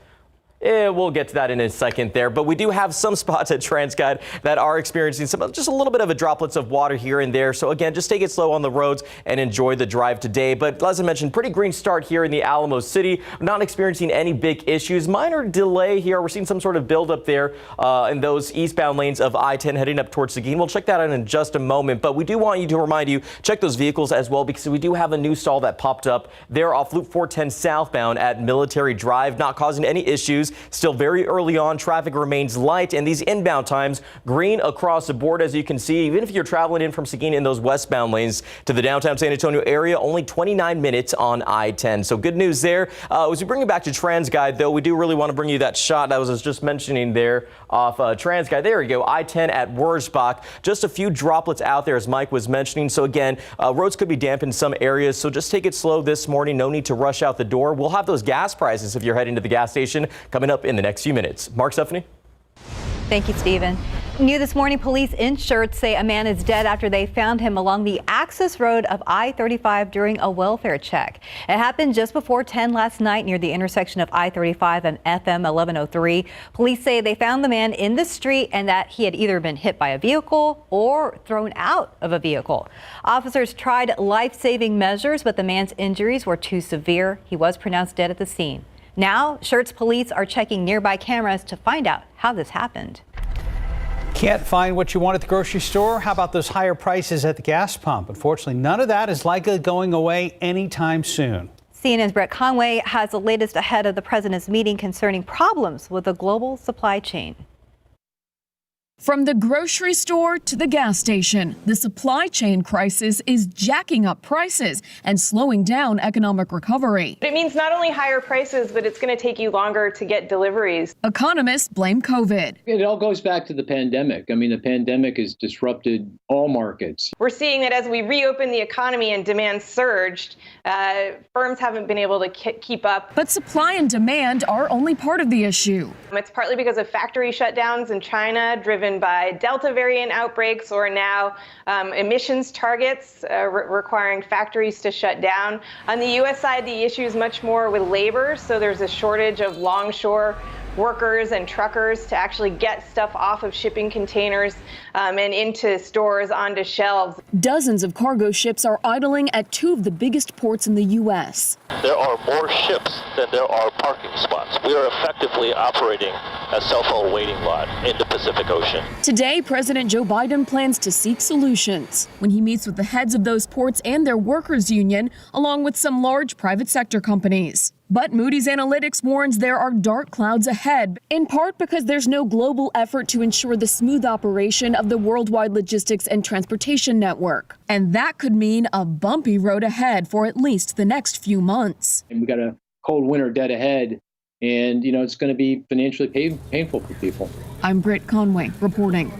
We'll get to that in a second there, but we do have some spots at TransGuide that are experiencing just a little bit of a droplets of water here and there. So again, just take it slow on the roads and enjoy the drive today. But as I mentioned, pretty green start here in the Alamo City. Not experiencing any big issues. Minor delay here. We're seeing some sort of buildup there in those eastbound lanes of I-10 heading up towards Seguin. We'll check that out in just a moment, but we do want you to remind you, check those vehicles as well, because we do have a new stall that popped up there off Loop 410 southbound at Military Drive, not causing any issues. Still very early on, traffic remains light, and these inbound times green across the board, as you can see. Even if you're traveling in from Seguin in those westbound lanes to the downtown San Antonio area, only 29 minutes on I-10. So good news there. As we bring it back to TransGuide, though, we do really want to bring you that shot I was just mentioning there off TransGuide. There we go, I-10 at Wurzbach. Just a few droplets out there, as Mike was mentioning. So again, roads could be damp in some areas, so just take it slow this morning. No need to rush out the door. We'll have those gas prices if you're heading to the gas station coming up in the next few minutes. Mark, Stephanie? Thank you, Stephen. New this morning, police in Schertz say a man is dead after they found him along the access road of I-35 during a welfare check. It happened just before 10 last night near the intersection of I-35 and FM 1103. Police say they found the man in the street and that he had either been hit by a vehicle or thrown out of a vehicle. Officers tried life-saving measures, but the man's injuries were too severe. He was pronounced dead at the scene. Now, Schertz police are checking nearby cameras to find out how this happened. Can't find what you want at the grocery store? How about those higher prices at the gas pump? Unfortunately, none of that is likely going away anytime soon. CNN's Brett Conway has the latest ahead of the president's meeting concerning problems with the global supply chain. From the grocery store to the gas station, the supply chain crisis is jacking up prices and slowing down economic recovery. It means not only higher prices, but it's going to take you longer to get deliveries. Economists blame COVID. It all goes back to the pandemic. I mean, the pandemic has disrupted all markets. We're seeing that as we reopen the economy and demand surged, firms haven't been able to keep up. But supply and demand are only part of the issue. It's partly because of factory shutdowns in China, driven by Delta variant outbreaks, or now emissions targets requiring factories to shut down. On the U.S. side, the issue is much more with labor, so there's a shortage of longshore workers and truckers to actually get stuff off of shipping containers and into stores onto shelves. Dozens of cargo ships are idling at two of the biggest ports in the U.S. There are more ships than there are parking spots. We are effectively operating a cell phone waiting lot in the Pacific Ocean. Today, President Joe Biden plans to seek solutions when he meets with the heads of those ports and their workers' union, along with some large private sector companies. But Moody's Analytics warns there are dark clouds ahead, in part because there's no global effort to ensure the smooth operation of the worldwide logistics and transportation network. And that could mean a bumpy road ahead for at least the next few months. And we got a cold winter dead ahead, and it's going to be financially painful for people. I'm Britt Conway reporting.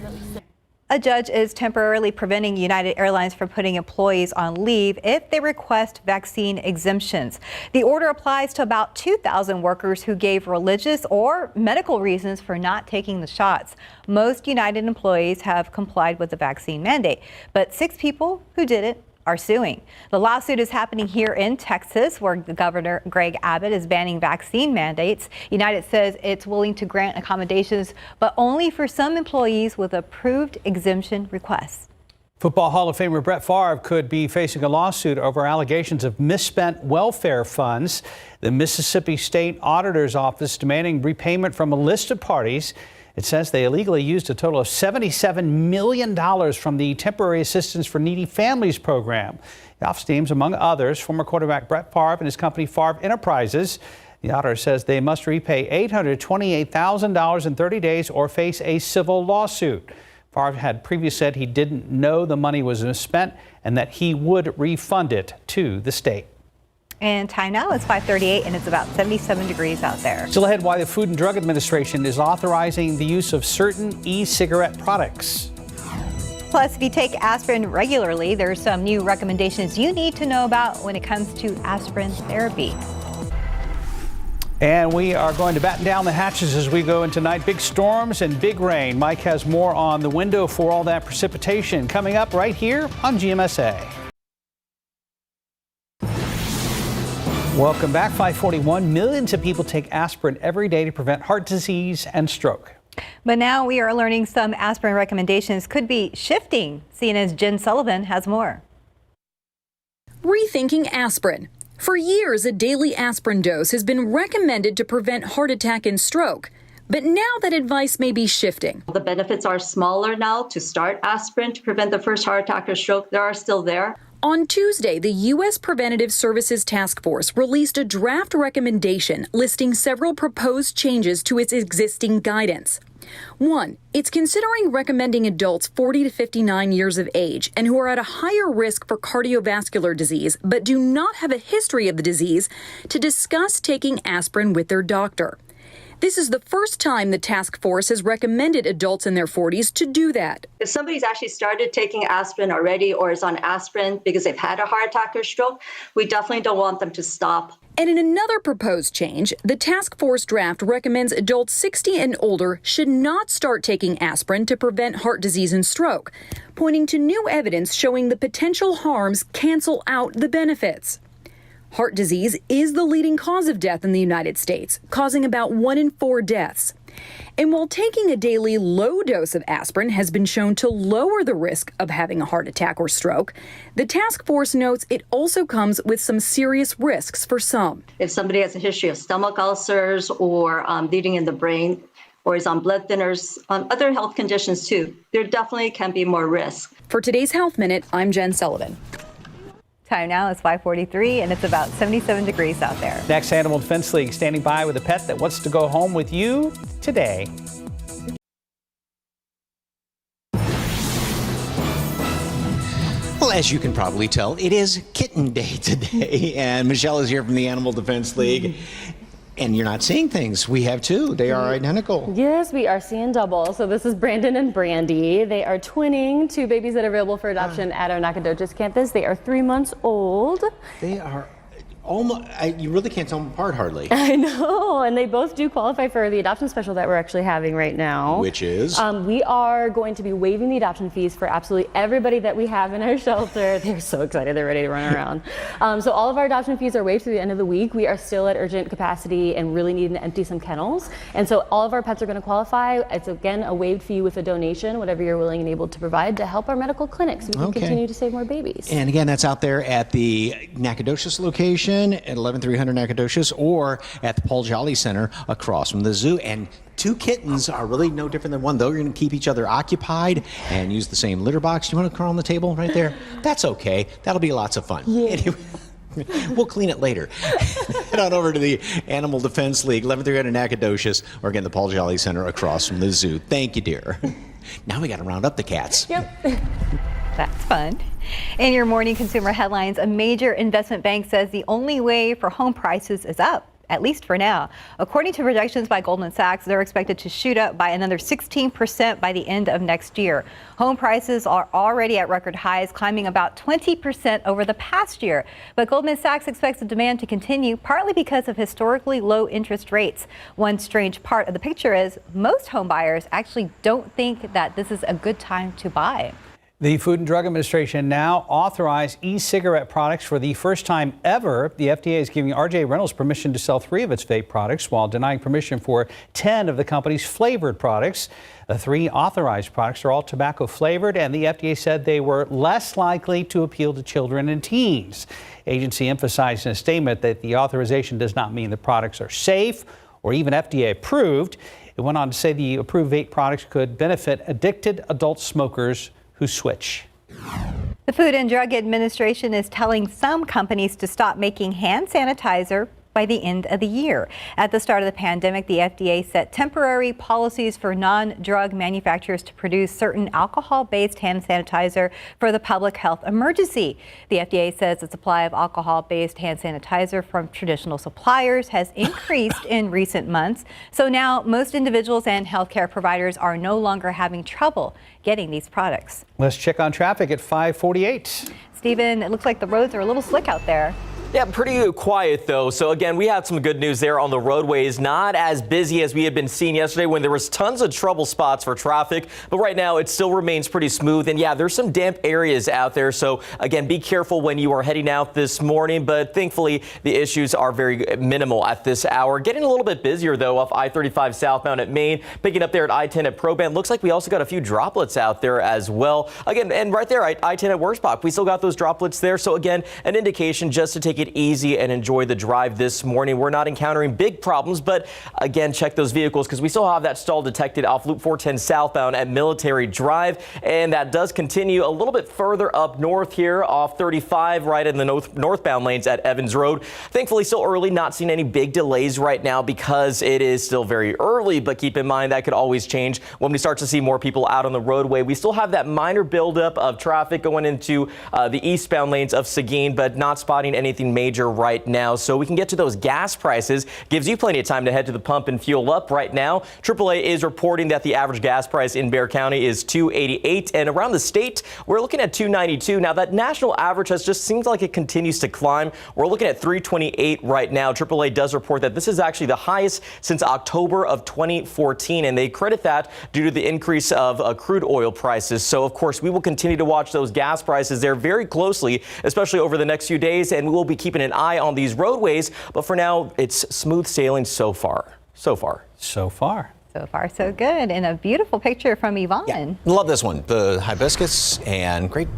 A judge is temporarily preventing United Airlines from putting employees on leave if they request vaccine exemptions. The order applies to about 2,000 workers who gave religious or medical reasons for not taking the shots. Most United employees have complied with the vaccine mandate, but 6 people who didn't are suing. The lawsuit is happening here in Texas, where the Governor Greg Abbott is banning vaccine mandates. United says it's willing to grant accommodations, but only for some employees with approved exemption requests. Football Hall of Famer Brett Favre could be facing a lawsuit over allegations of misspent welfare funds. The Mississippi State Auditor's Office demanding repayment from a list of parties. It says they illegally used a total of $77 million from the Temporary Assistance for Needy Families program. The office names, among others, former quarterback Brett Favre and his company Favre Enterprises. The auditor says they must repay $828,000 in 30 days or face a civil lawsuit. Favre had previously said he didn't know the money was misspent and that he would refund it to the state. And time now is 5:38 and it's about 77 degrees out there. Still ahead, why the Food and Drug Administration is authorizing the use of certain e-cigarette products. Plus, if you take aspirin regularly, there's some new recommendations you need to know about when it comes to aspirin therapy. And we are going to batten down the hatches as we go into tonight. Big storms and big rain. Mike has more on the window for all that precipitation coming up right here on GMSA. Welcome back. 541. Millions of people take aspirin every day to prevent heart disease and stroke. But now we are learning some aspirin recommendations could be shifting. CNN's Jen Sullivan has more. Rethinking aspirin. For years, a daily aspirin dose has been recommended to prevent heart attack and stroke. But now that advice may be shifting. The benefits are smaller now to start aspirin to prevent the first heart attack or stroke. They are still there. On Tuesday, the U.S. Preventative Services Task Force released a draft recommendation listing several proposed changes to its existing guidance. 1. It's considering recommending adults 40 to 59 years of age and who are at a higher risk for cardiovascular disease but do not have a history of the disease to discuss taking aspirin with their doctor. This is the first time the task force has recommended adults in their 40s to do that. If somebody's actually started taking aspirin already or is on aspirin because they've had a heart attack or stroke, we definitely don't want them to stop. And in another proposed change, the task force draft recommends adults 60 and older should not start taking aspirin to prevent heart disease and stroke, pointing to new evidence showing the potential harms cancel out the benefits. Heart disease is the leading cause of death in the United States, causing about 1 in 4 deaths. And while taking a daily low dose of aspirin has been shown to lower the risk of having a heart attack or stroke, the task force notes it also comes with some serious risks for some. If somebody has a history of stomach ulcers or bleeding in the brain or is on blood thinners, other health conditions too, there definitely can be more risk. For today's Health Minute, I'm Jen Sullivan. Time now is 5:43 and it's about 77 degrees out there. Next, Animal Defense League standing by with a pet that wants to go home with you today. Well, as you can probably tell, it is Kitten Day today, and Michelle is here from the Animal Defense League. And you're not seeing things. We have two. They are identical. Yes, we are seeing double. So this is Brandon and Brandy. They are twinning, 2 babies that are available for adoption at our Nacogdoches campus. They are 3 months old. They are almost, you really can't tell them apart hardly. I know, and they both do qualify for the adoption special that we're actually having right now. Which is? We are going to be waiving the adoption fees for absolutely everybody that we have in our shelter. They're so excited, they're ready to run around. So all of our adoption fees are waived through the end of the week. We are still at urgent capacity and really needing to empty some kennels. And so all of our pets are going to qualify. It's again a waived fee with a donation, whatever you're willing and able to provide to help our medical clinics so we can continue to save more babies. And again, that's out there at the Nacogdoches location at 11300 Nacogdoches or at the Paul Jolly Center across from the zoo. And 2 kittens are really no different than one, though. You're going to keep each other occupied and use the same litter box. Do you want to crawl on the table right there? That's okay. That'll be lots of fun. Yeah. Anyway, we'll clean it later. Head on over to the Animal Defense League, 11300 Nacogdoches, or again, the Paul Jolly Center across from the zoo. Thank you, dear. Now we got to round up the cats. Yep. That's fun. In your morning consumer headlines, a major investment bank says the only way for home prices is up, at least for now. According to projections by Goldman Sachs, they're expected to shoot up by another 16% by the end of next year. Home prices are already at record highs, climbing about 20% over the past year. But Goldman Sachs expects the demand to continue, partly because of historically low interest rates. One strange part of the picture is most home buyers actually don't think that this is a good time to buy. The Food and Drug Administration now authorized e-cigarette products for the first time ever. The FDA is giving R.J. Reynolds permission to sell 3 of its vape products while denying permission for 10 of the company's flavored products. The 3 authorized products are all tobacco flavored, and the FDA said they were less likely to appeal to children and teens. Agency emphasized in a statement that the authorization does not mean the products are safe or even FDA approved. It went on to say the approved vape products could benefit addicted adult smokers who switch. The Food and Drug Administration is telling some companies to stop making hand sanitizer by the end of the year. At the start of the pandemic, the FDA set temporary policies for non-drug manufacturers to produce certain alcohol-based hand sanitizer for the public health emergency. The FDA says the supply of alcohol-based hand sanitizer from traditional suppliers has increased in recent months. So now most individuals and healthcare providers are no longer having trouble getting these products. Let's check on traffic at 5:48. Stephen, it looks like the roads are a little slick out there. Yeah, pretty quiet though. So again, we had some good news there on the roadways. Not as busy as we had been seeing yesterday when there was tons of trouble spots for traffic. But right now it still remains pretty smooth. And yeah, there's some damp areas out there. So again, be careful when you are heading out this morning. But thankfully, the issues are very minimal at this hour. Getting a little bit busier though off I-35 southbound at Maine. Picking up there at I-10 at Proban. Looks like we also got a few droplets out there as well. Again, and right there I-10 at Wurzbach. We still got those droplets there. So again, an indication just to take it easy and enjoy the drive this morning. We're not encountering big problems, but again, check those vehicles because we still have that stall detected off Loop 410 southbound at Military Drive, and that does continue a little bit further up north here off 35 right in the northbound lanes at Evans Road. Thankfully, still early, not seeing any big delays right now because it is still very early, but keep in mind that could always change when we start to see more people out on the roadway. We still have that minor buildup of traffic going into the eastbound lanes of Seguin, but not spotting anything major right now. So we can get to those gas prices. Gives you plenty of time to head to the pump and fuel up right now. AAA is reporting that the average gas price in Bexar County is $2.88, and around the state, we're looking at $2.92. Now that national average just seems like it continues to climb. We're looking at $3.28 right now. AAA does report that this is actually the highest since October of 2014, and they credit that due to the increase of crude oil prices. So of course, we will continue to watch those gas prices there very closely, especially over the next few days, and we will be keeping an eye on these roadways. But for now, it's smooth sailing so far. So far, so good. And a beautiful picture from Yvonne. Yeah, love this one. The hibiscus and great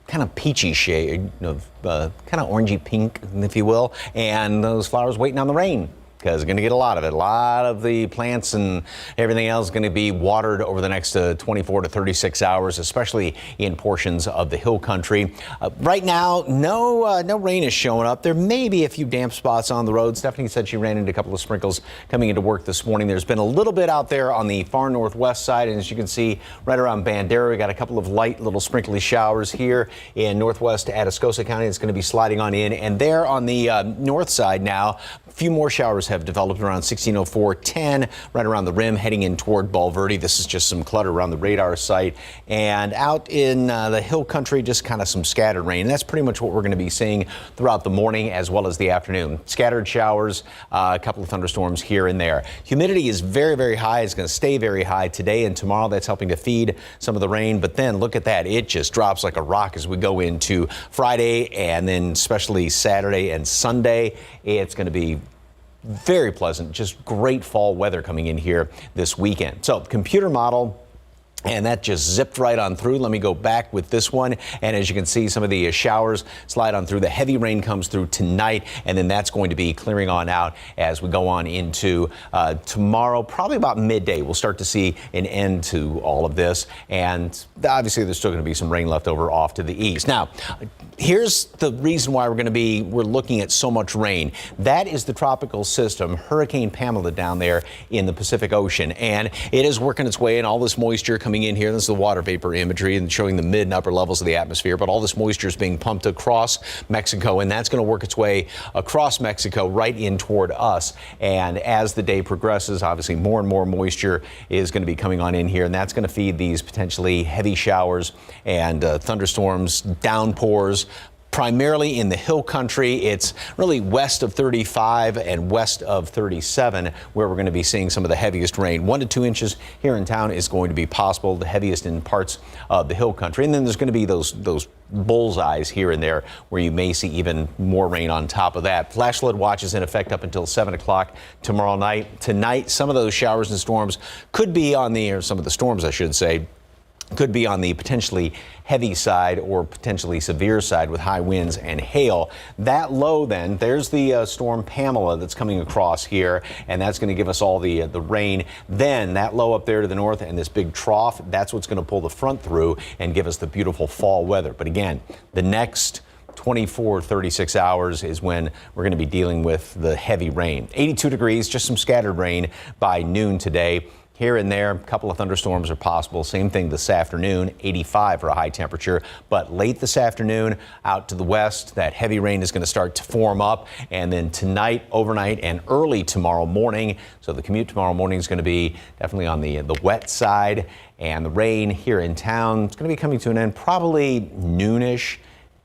kind of peachy shade of kind of orangey pink, if you will. And those flowers waiting on the rain, because we're going to get a lot of it. A lot of the plants and everything else is going to be watered over the next 24 to 36 hours, especially in portions of the hill country. Right now, no rain is showing up. There may be a few damp spots on the road. Stephanie said she ran into a couple of sprinkles coming into work this morning. There's been a little bit out there on the far northwest side, and as you can see right around Bandera, we got a couple of light little sprinkly showers here in northwest Atascosa County. It's going to be sliding on in, and there on the north side now, a few more showers have developed around 1604-10, right around the rim, heading in toward Bulverde. This is just some clutter around the radar site. And out in the hill country, just kind of some scattered rain. And that's pretty much what we're going to be seeing throughout the morning as well as the afternoon. Scattered showers, a couple of thunderstorms here and there. Humidity is very, very high. It's going to stay very high today and tomorrow. That's helping to feed some of the rain. But then look at that. It just drops like a rock as we go into Friday and then especially Saturday and Sunday. It's going to be very pleasant, just great fall weather coming in here this weekend. So computer model, and that just zipped right on through. Let me go back with this one. And as you can see, some of the showers slide on through. The heavy rain comes through tonight, and then that's going to be clearing on out as we go on into tomorrow. Probably about midday, we'll start to see an end to all of this. And obviously, there's still going to be some rain left over off to the east. Now, here's the reason why we're looking at so much rain. That is the tropical system, Hurricane Pamela, down there in the Pacific Ocean. And it is working its way in, all this moisture coming in here. This is the water vapor imagery and showing the mid and upper levels of the atmosphere. But all this moisture is being pumped across Mexico, and that's going to work its way across Mexico right in toward us. And as the day progresses, obviously more and more moisture is going to be coming on in here, and that's going to feed these potentially heavy showers and thunderstorms, downpours, primarily in the hill country. It's really west of 35 and west of 37 where we're going to be seeing some of the heaviest rain. 1 to 2 inches here in town is going to be possible, the heaviest in parts of the hill country. And then there's going to be those bullseyes here and there where you may see even more rain on top of that. Flash flood watch is in effect up until 7 o'clock tomorrow night. Tonight, some of those showers and storms could be on some of the storms, I should say, could be on the potentially heavy side or potentially severe side with high winds and hail. That low then, there's the storm Pamela that's coming across here, and that's going to give us all the rain. Then that low up there to the north and this big trough, that's what's going to pull the front through and give us the beautiful fall weather. But again, the next 24, 36 hours is when we're going to be dealing with the heavy rain. 82 degrees, just some scattered rain by noon today. Here and there, a couple of thunderstorms are possible. Same thing this afternoon, 85 for a high temperature. But late this afternoon, out to the west, that heavy rain is going to start to form up. And then tonight, overnight, and early tomorrow morning. So the commute tomorrow morning is going to be definitely on the wet side. And the rain here in town is going to be coming to an end probably noonish.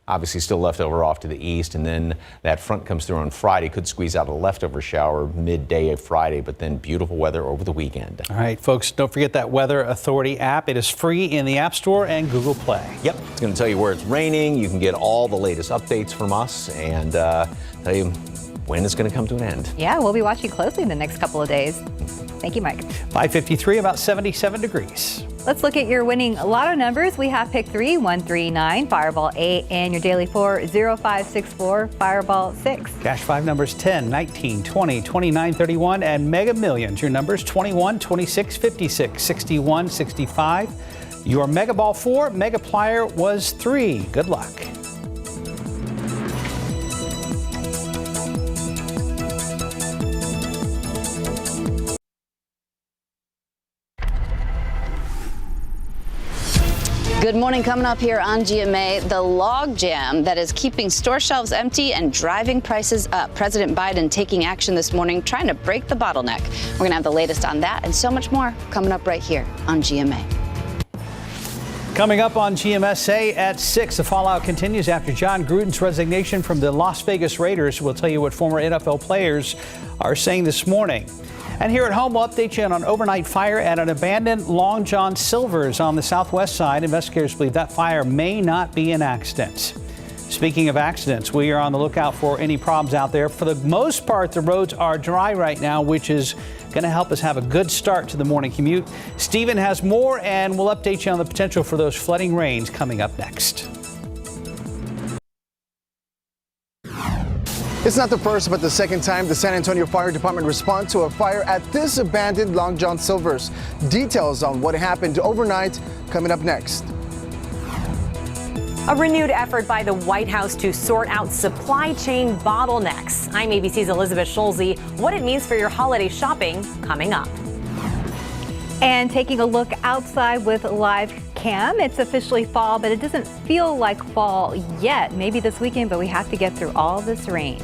Obviously still leftover off to the east, and then that front comes through on Friday. Could squeeze out a leftover shower midday of Friday, but then beautiful weather over the weekend. All right, folks, don't forget that Weather Authority app. It is free in the App Store and Google Play. Yep, it's going to tell you where it's raining. You can get all the latest updates from us and tell you when it's going to come to an end. Yeah, we'll be watching closely in the next couple of days. Thank you, Mike. 5:53, about 77 degrees. Let's look at your winning lotto numbers. We have pick 3, 139, Fireball 8, and your daily 4, 0564, Fireball 6. Cash 5 numbers 10, 19, 20, 29, 31, and Mega Millions. Your numbers 21, 26, 56, 61, 65. Your Mega Ball 4, Mega Plier was 3. Good luck. Good morning. Coming up here on GMA, the log jam that is keeping store shelves empty and driving prices up. President Biden taking action this morning, trying to break the bottleneck. We're going to have the latest on that and so much more coming up right here on GMA. Coming up on GMSA at 6, the fallout continues after John Gruden's resignation from the Las Vegas Raiders. We'll tell you what former NFL players are saying this morning. And here at home, we'll update you on an overnight fire at an abandoned Long John Silver's on the southwest side. Investigators believe that fire may not be an accident. Speaking of accidents, we are on the lookout for any problems out there. For the most part, the roads are dry right now, which is going to help us have a good start to the morning commute. Stephen has more, and we'll update you on the potential for those flooding rains coming up next. It's not the first, but the second time the San Antonio Fire Department responded to a fire at this abandoned Long John Silver's. Details on what happened overnight coming up next. A renewed effort by the White House to sort out supply chain bottlenecks. I'm ABC's Elizabeth Schulze. What it means for your holiday shopping coming up. And taking a look outside with live cam. It's officially fall, but it doesn't feel like fall yet. Maybe this weekend, but we have to get through all this rain.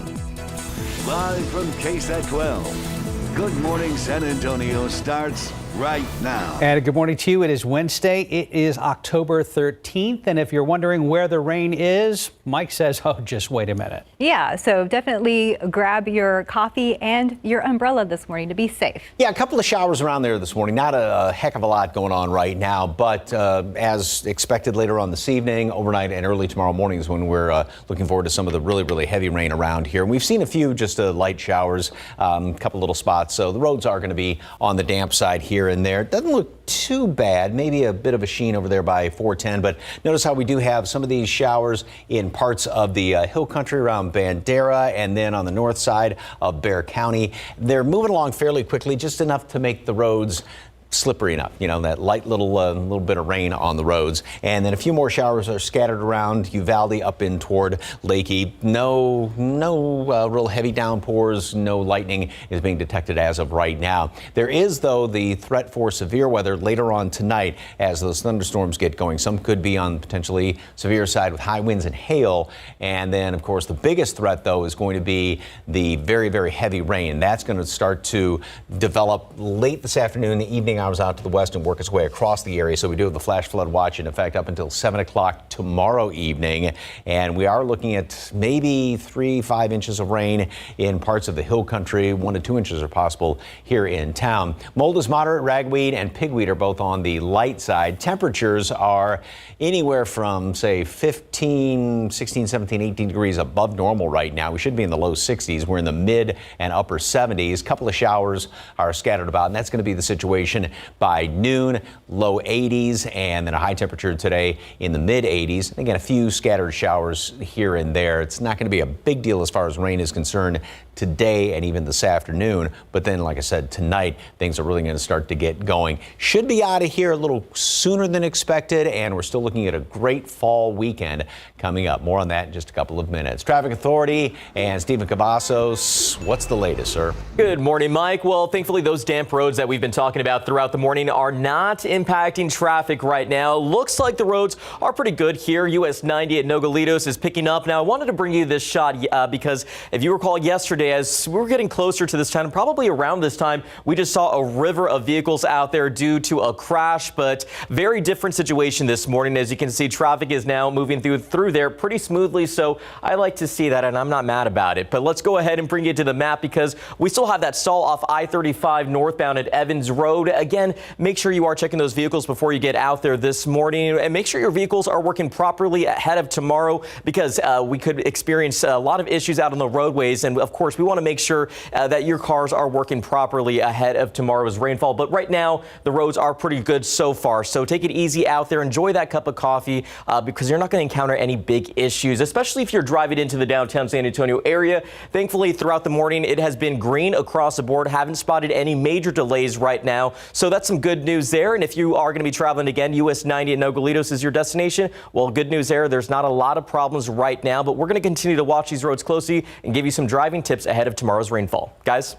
Live from KSAT 12. Good Morning San Antonio starts right now. And good morning to you. It is Wednesday. It is October 13th. And if you're wondering where the rain is, Mike says, oh, just wait a minute. Yeah, so definitely grab your coffee and your umbrella this morning to be safe. Yeah, a couple of showers around there this morning. Not a heck of a lot going on right now, but as expected later on this evening, overnight and early tomorrow morning is when we're looking forward to some of the really, really heavy rain around here. And we've seen a few just light showers, a couple little spots. So the roads are going to be on the damp side here and there. It doesn't look too bad, maybe a bit of a sheen over there by 410, but notice how we do have some of these showers in parts of the hill country around Bandera and then on the north side of Bexar County. They're moving along fairly quickly, just enough to make the roads slippery enough, you know, that light little bit of rain on the roads. And then a few more showers are scattered around Uvalde up in toward Lakey. No real heavy downpours, no lightning is being detected as of right now. There is, though, the threat for severe weather later on tonight as those thunderstorms get going. Some could be on potentially severe side with high winds and hail. And then, of course, the biggest threat, though, is going to be the very, very heavy rain. That's going to start to develop late this afternoon, the evening hours out to the west and work its way across the area. So we do have the flash flood watch in effect up until 7 o'clock tomorrow evening. And we are looking at maybe 3-5 inches of rain in parts of the hill country. 1 to 2 inches are possible here in town. Mold is moderate. Ragweed and pigweed are both on the light side. Temperatures are anywhere from, say, 15, 16, 17, 18 degrees above normal right now. We should be in the low 60s. We're in the mid and upper 70s. A couple of showers are scattered about, and that's going to be the situation by noon. Low 80s, and then a high temperature today in the mid 80s. Again, a few scattered showers here and there. It's not going to be a big deal as far as rain is concerned today and even this afternoon. But then, like I said, tonight, things are really going to start to get going. Should be out of here a little sooner than expected, and we're still looking at a great fall weekend coming up. More on that in just a couple of minutes. Traffic Authority and Stephen Cavazos, what's the latest, sir? Good morning, Mike. Well, thankfully, those damp roads that we've been talking about throughout throughout the morning are not impacting traffic right now. Looks like the roads are pretty good here. US 90 at Nogalitos is picking up. Now, I wanted to bring you this shot because if you recall yesterday, as we were getting closer to this time, probably around this time, we just saw a river of vehicles out there due to a crash, but very different situation this morning. As you can see, traffic is now moving through there pretty smoothly, so I like to see that, and I'm not mad about it. But let's go ahead and bring you to the map because we still have that stall off I-35 northbound at Evans Road. Again, make sure you are checking those vehicles before you get out there this morning, and make sure your vehicles are working properly ahead of tomorrow because we could experience a lot of issues out on the roadways. And of course, we want to make sure that your cars are working properly ahead of tomorrow's rainfall. But right now, the roads are pretty good so far. So take it easy out there. Enjoy that cup of coffee because you're not going to encounter any big issues, especially if you're driving into the downtown San Antonio area. Thankfully, throughout the morning, it has been green across the board. Haven't spotted any major delays right now. So that's some good news there. And if you are going to be traveling again, US 90 at Nogalitos is your destination. Well, good news there. There's not a lot of problems right now, but we're going to continue to watch these roads closely and give you some driving tips ahead of tomorrow's rainfall. Guys.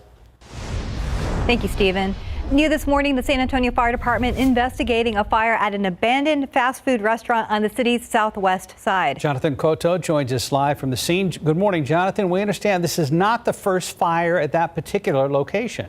Thank you, Stephen. New this morning, the San Antonio Fire Department investigating a fire at an abandoned fast food restaurant on the city's southwest side. Jonathan Cotto joins us live from the scene. Good morning, Jonathan. We understand this is not the first fire at that particular location.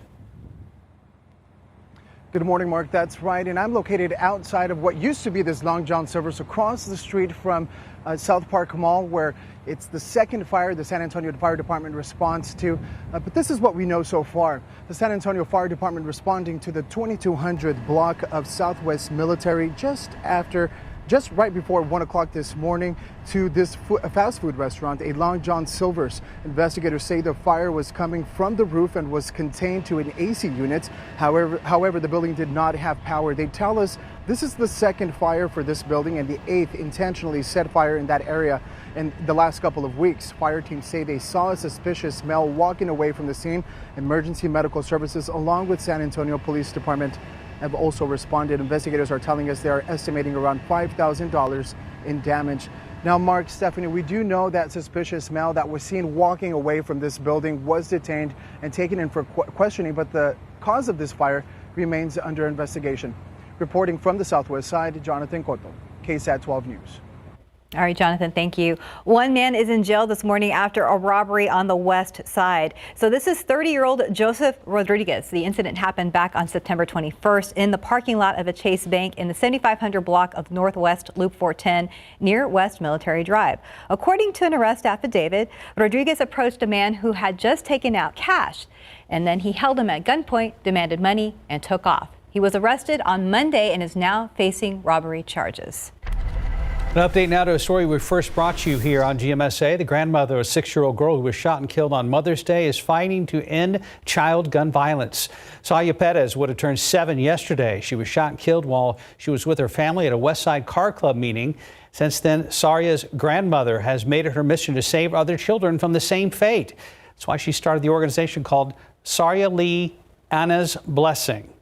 Good morning, Mark. That's right. And I'm located outside of what used to be this Long John Silver's across the street from South Park Mall, where it's the second fire the San Antonio Fire Department responds to. But this is what we know so far. The San Antonio Fire Department responding to the 2200 block of Southwest Military just right before 1 o'clock this morning to this fast food restaurant, a Long John Silver's. Investigators say the fire was coming from the roof and was contained to an AC unit. However, the building did not have power. They tell us this is the second fire for this building and the 8th intentionally set fire in that area in the last couple of weeks. Fire teams say they saw a suspicious male walking away from the scene. Emergency medical services along with San Antonio Police Department have also responded. Investigators are telling us they are estimating around $5,000 in damage. Now, Mark, Stephanie, we do know that suspicious male that was seen walking away from this building was detained and taken in for questioning, but the cause of this fire remains under investigation. Reporting from the southwest side, Jonathan Cotto, KSAT 12 News. All right, Jonathan, thank you. One man is in jail this morning after a robbery on the west side. So this is 30-year-old Joseph Rodriguez. The incident happened back on September 21st in the parking lot of a Chase Bank in the 7500 block of Northwest Loop 410 near West Military Drive. According to an arrest affidavit, Rodriguez approached a man who had just taken out cash, and then he held him at gunpoint, demanded money, and took off. He was arrested on Monday and is now facing robbery charges. An update now to a story we first brought you here on GMSA. The grandmother of a 6-year-old girl who was shot and killed on Mother's Day is fighting to end child gun violence. Saya Perez would have turned 7 yesterday. She was shot and killed while she was with her family at a West Side Car Club meeting. Since then, Saya's grandmother has made it her mission to save other children from the same fate. That's why she started the organization called Saria Lee Anna's Blessing.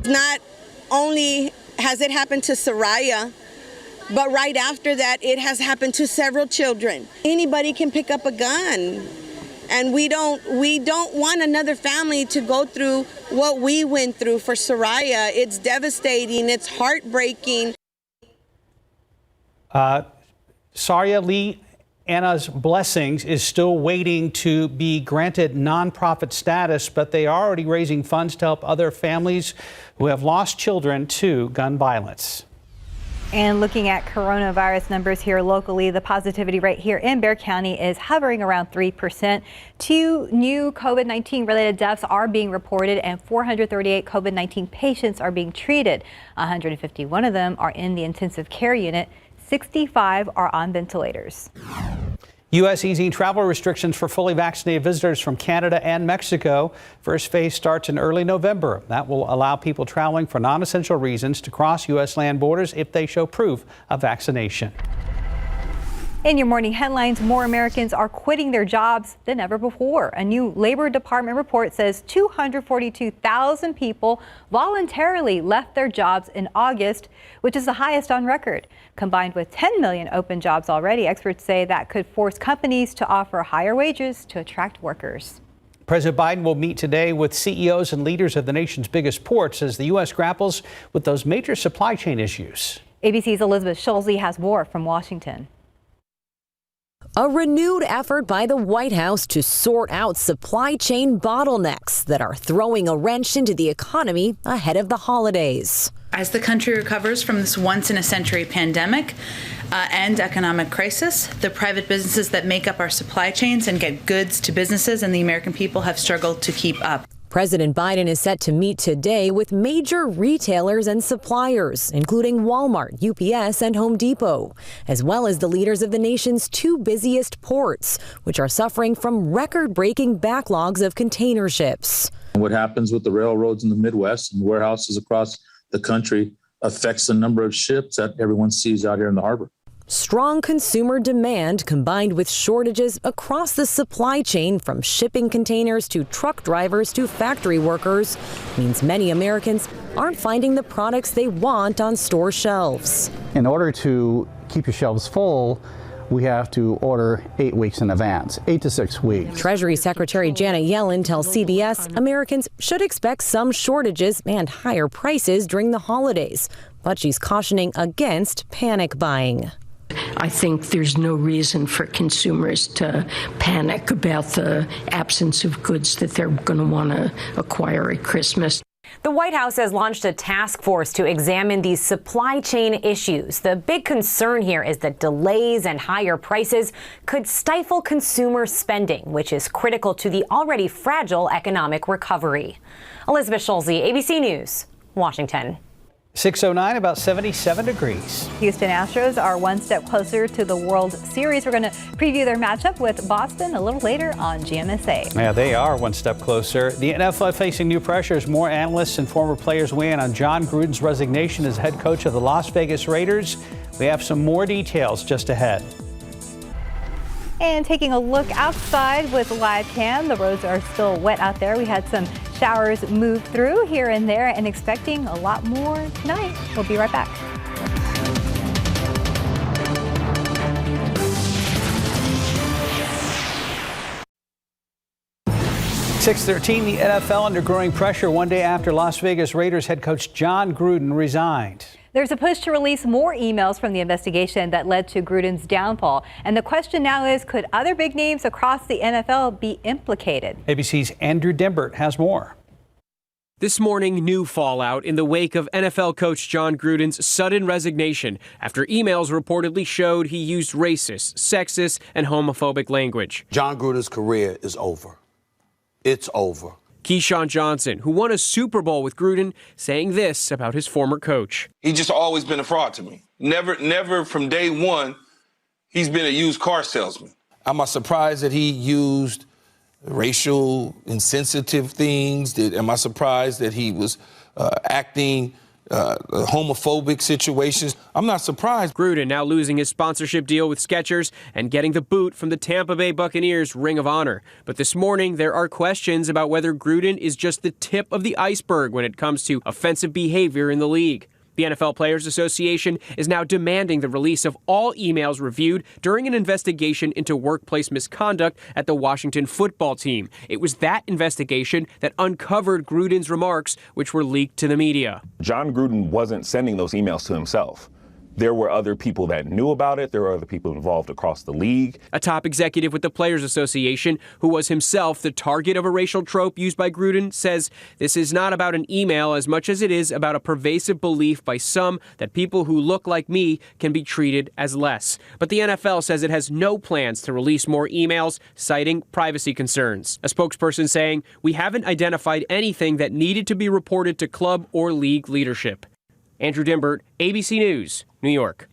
Not only has it happened to Soraya, but right after that, it has happened to several children. Anybody can pick up a gun, and we don't want another family to go through what we went through for Soraya. It's devastating. It's heartbreaking. Saria Lee Anna's Blessings is still waiting to be granted nonprofit status, but they are already raising funds to help other families who have lost children to gun violence. And looking at coronavirus numbers here locally, the positivity rate here in Bexar County is hovering around 3%. 2 new COVID-19 related deaths are being reported and 438 COVID-19 patients are being treated. 151 of them are in the intensive care unit. 65 are on ventilators. U.S. easing travel restrictions for fully vaccinated visitors from Canada and Mexico. First phase starts in early November. That will allow people traveling for non-essential reasons to cross U.S. land borders if they show proof of vaccination. In your morning headlines, more Americans are quitting their jobs than ever before. A new Labor Department report says 242,000 people voluntarily left their jobs in August, which is the highest on record. Combined with 10 million open jobs already, experts say that could force companies to offer higher wages to attract workers. President Biden will meet today with CEOs and leaders of the nation's biggest ports as the U.S. grapples with those major supply chain issues. ABC's Elizabeth Schulze has more from Washington. A renewed effort by the White House to sort out supply chain bottlenecks that are throwing a wrench into the economy ahead of the holidays. As the country recovers from this once-in-a-century pandemic and economic crisis, the private businesses that make up our supply chains and get goods to businesses and the American people have struggled to keep up. President Biden is set to meet today with major retailers and suppliers, including Walmart, UPS, and Home Depot, as well as the leaders of the nation's two busiest ports, which are suffering from record-breaking backlogs of container ships. What happens with the railroads in the Midwest and warehouses across the country affects the number of ships that everyone sees out here in the harbor. Strong consumer demand combined with shortages across the supply chain, from shipping containers to truck drivers to factory workers, means many Americans aren't finding the products they want on store shelves. In order to keep your shelves full, we have to order 8 weeks in advance, 8 to 6 weeks. Treasury Secretary Janet Yellen tells CBS Americans should expect some shortages and higher prices during the holidays, but she's cautioning against panic buying. I think there's no reason for consumers to panic about the absence of goods that they're going to want to acquire at Christmas. The White House has launched a task force to examine these supply chain issues. The big concern here is that delays and higher prices could stifle consumer spending, which is critical to the already fragile economic recovery. Elizabeth Schulze, ABC News, Washington. 6:09, about 77 degrees. Houston Astros are one step closer to the World Series. We're going to preview their matchup with Boston a little later on GMSA. Yeah, they are one step closer. The NFL facing new pressures. More analysts and former players weigh in on Jon Gruden's resignation as head coach of the Las Vegas Raiders. We have some more details just ahead. And taking a look outside with live cam, the roads are still wet out there. We had some showers move through here and there and expecting a lot more tonight. We'll be right back. 6:13, the NFL under growing pressure one day after Las Vegas Raiders head coach Jon Gruden resigned. There's a push to release more emails from the investigation that led to Gruden's downfall. And the question now is, could other big names across the NFL be implicated? ABC's Andrew Dimbert has more. This morning, new fallout in the wake of NFL coach Jon Gruden's sudden resignation after emails reportedly showed he used racist, sexist, and homophobic language. Jon Gruden's career is over. It's over. Keyshawn Johnson, who won a Super Bowl with Gruden, saying this about his former coach. He's just always been a fraud to me. Never from day one, he's been a used car salesman. Am I surprised that he used racial insensitive things? Am I surprised that he was acting homophobic situations? I'm not surprised. Gruden now losing his sponsorship deal with Skechers and getting the boot from the Tampa Bay Buccaneers Ring of Honor. But this morning, there are questions about whether Gruden is just the tip of the iceberg when it comes to offensive behavior in the league. The NFL Players Association is now demanding the release of all emails reviewed during an investigation into workplace misconduct at the Washington football team. It was that investigation that uncovered Gruden's remarks, which were leaked to the media. Jon Gruden wasn't sending those emails to himself. There were other people that knew about it. There were other people involved across the league. A top executive with the Players Association, who was himself the target of a racial trope used by Gruden, says this is not about an email as much as it is about a pervasive belief by some that people who look like me can be treated as less. But the NFL says it has no plans to release more emails, citing privacy concerns. A spokesperson saying, "We haven't identified anything that needed to be reported to club or league leadership." Andrew Dimbert, ABC News, New York.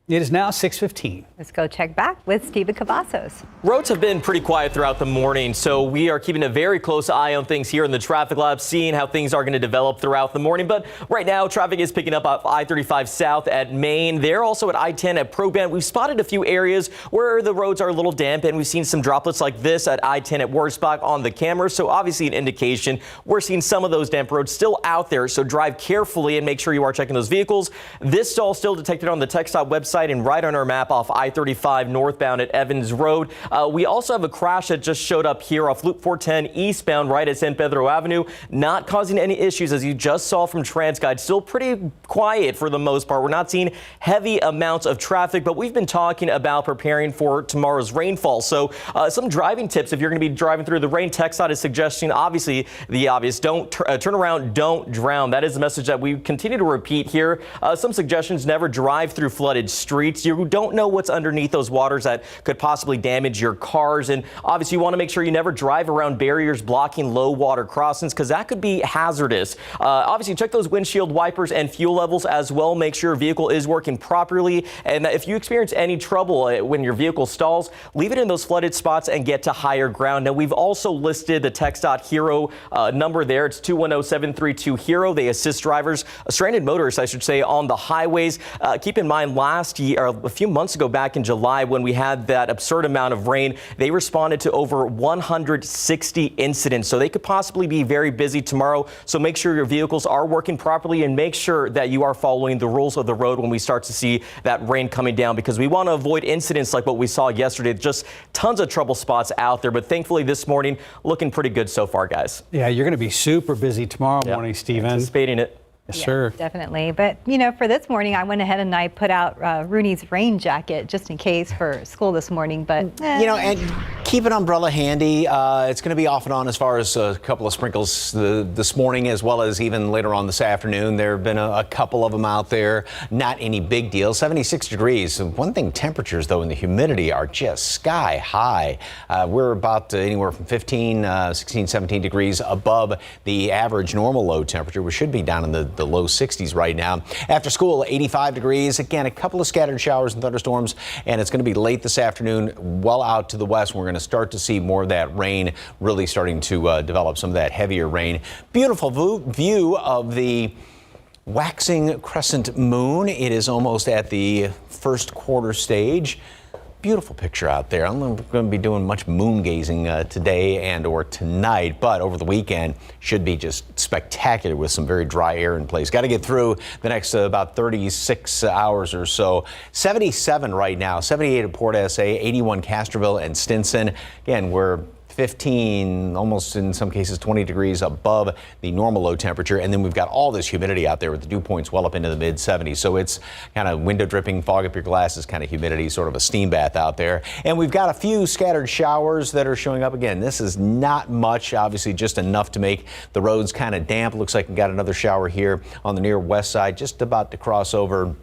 It is now 6:15. Let's go check back with Steven Cavazos. Roads have been pretty quiet throughout the morning, so we are keeping a very close eye on things here in the traffic lab, seeing how things are going to develop throughout the morning. But right now, traffic is picking up at I-35 South at Main. They're also at I-10 at Proband. We've spotted a few areas where the roads are a little damp, and we've seen some droplets like this at I-10 at Wurzbach on the camera. So obviously an indication we're seeing some of those damp roads still out there. So drive carefully and make sure you are checking those vehicles. This stall still detected on the TxDOT website site and right on our map off I-35 northbound at Evans Road. We also have a crash that just showed up here off Loop 410 eastbound right at San Pedro Avenue, not causing any issues as you just saw from TransGuide. Still pretty quiet for the most part. We're not seeing heavy amounts of traffic, but we've been talking about preparing for tomorrow's rainfall. So some driving tips if you're going to be driving through the rain. TxDOT is suggesting, obviously, the obvious, don't turn around, don't drown. That is the message that we continue to repeat here. Some suggestions: never drive through flooded streets. You don't know what's underneath those waters that could possibly damage your cars. And obviously, you want to make sure you never drive around barriers blocking low water crossings, because that could be hazardous. Obviously, check those windshield wipers and fuel levels as well. Make sure your vehicle is working properly. And if you experience any trouble when your vehicle stalls, leave it in those flooded spots and get to higher ground. Now, we've also listed the TxDOT Hero number there. It's 210-732-HERO. They assist drivers, stranded motorists, I should say, on the highways. Keep in mind, last year, or a few months ago, back in July, when we had that absurd amount of rain, they responded to over 160 incidents. So they could possibly be very busy tomorrow. So make sure your vehicles are working properly and make sure that you are following the rules of the road when we start to see that rain coming down, because we want to avoid incidents like what we saw yesterday. Just tons of trouble spots out there. But thankfully this morning, looking pretty good so far, guys. Yeah, you're going to be super busy tomorrow morning, Stephen. Anticipating it. Yes, Yeah, sir. Definitely. But, you know, for this morning, I went ahead and I put out Rooney's rain jacket just in case for school this morning. But, You know, and keep an umbrella handy. It's going to be off and on as far as a couple of sprinkles this morning, as well as even later on this afternoon. There have been a couple of them out there. Not any big deal. 76 degrees. One thing, temperatures, though, and the humidity are just sky high. We're about anywhere from 15, 16, 17 degrees above the average normal low temperature. We should be down in the low 60s right now. After school, 85 degrees. Again, a couple of scattered showers and thunderstorms, and it's going to be late this afternoon, well out to the west. We're going to start to see more of that rain really starting to develop, some of that heavier rain. Beautiful view of the waxing crescent moon. It is almost at the first quarter stage. Beautiful picture out there. I'm not going to be doing much moon gazing today and or tonight, but over the weekend should be just spectacular with some very dry air in place. Got to get through the next about 36 hours or so. 77 right now, 78 at Port SA, 81 Castroville and Stinson. Again, we're 15, almost in some cases 20 degrees above the normal low temperature. And then we've got all this humidity out there with the dew points well up into the mid 70s. So it's kind of window dripping, fog up your glasses kind of humidity, sort of a steam bath out there. And we've got a few scattered showers that are showing up. Again, this is not much, obviously just enough to make the roads kind of damp. Looks like we got another shower here on the near west side, just about to cross over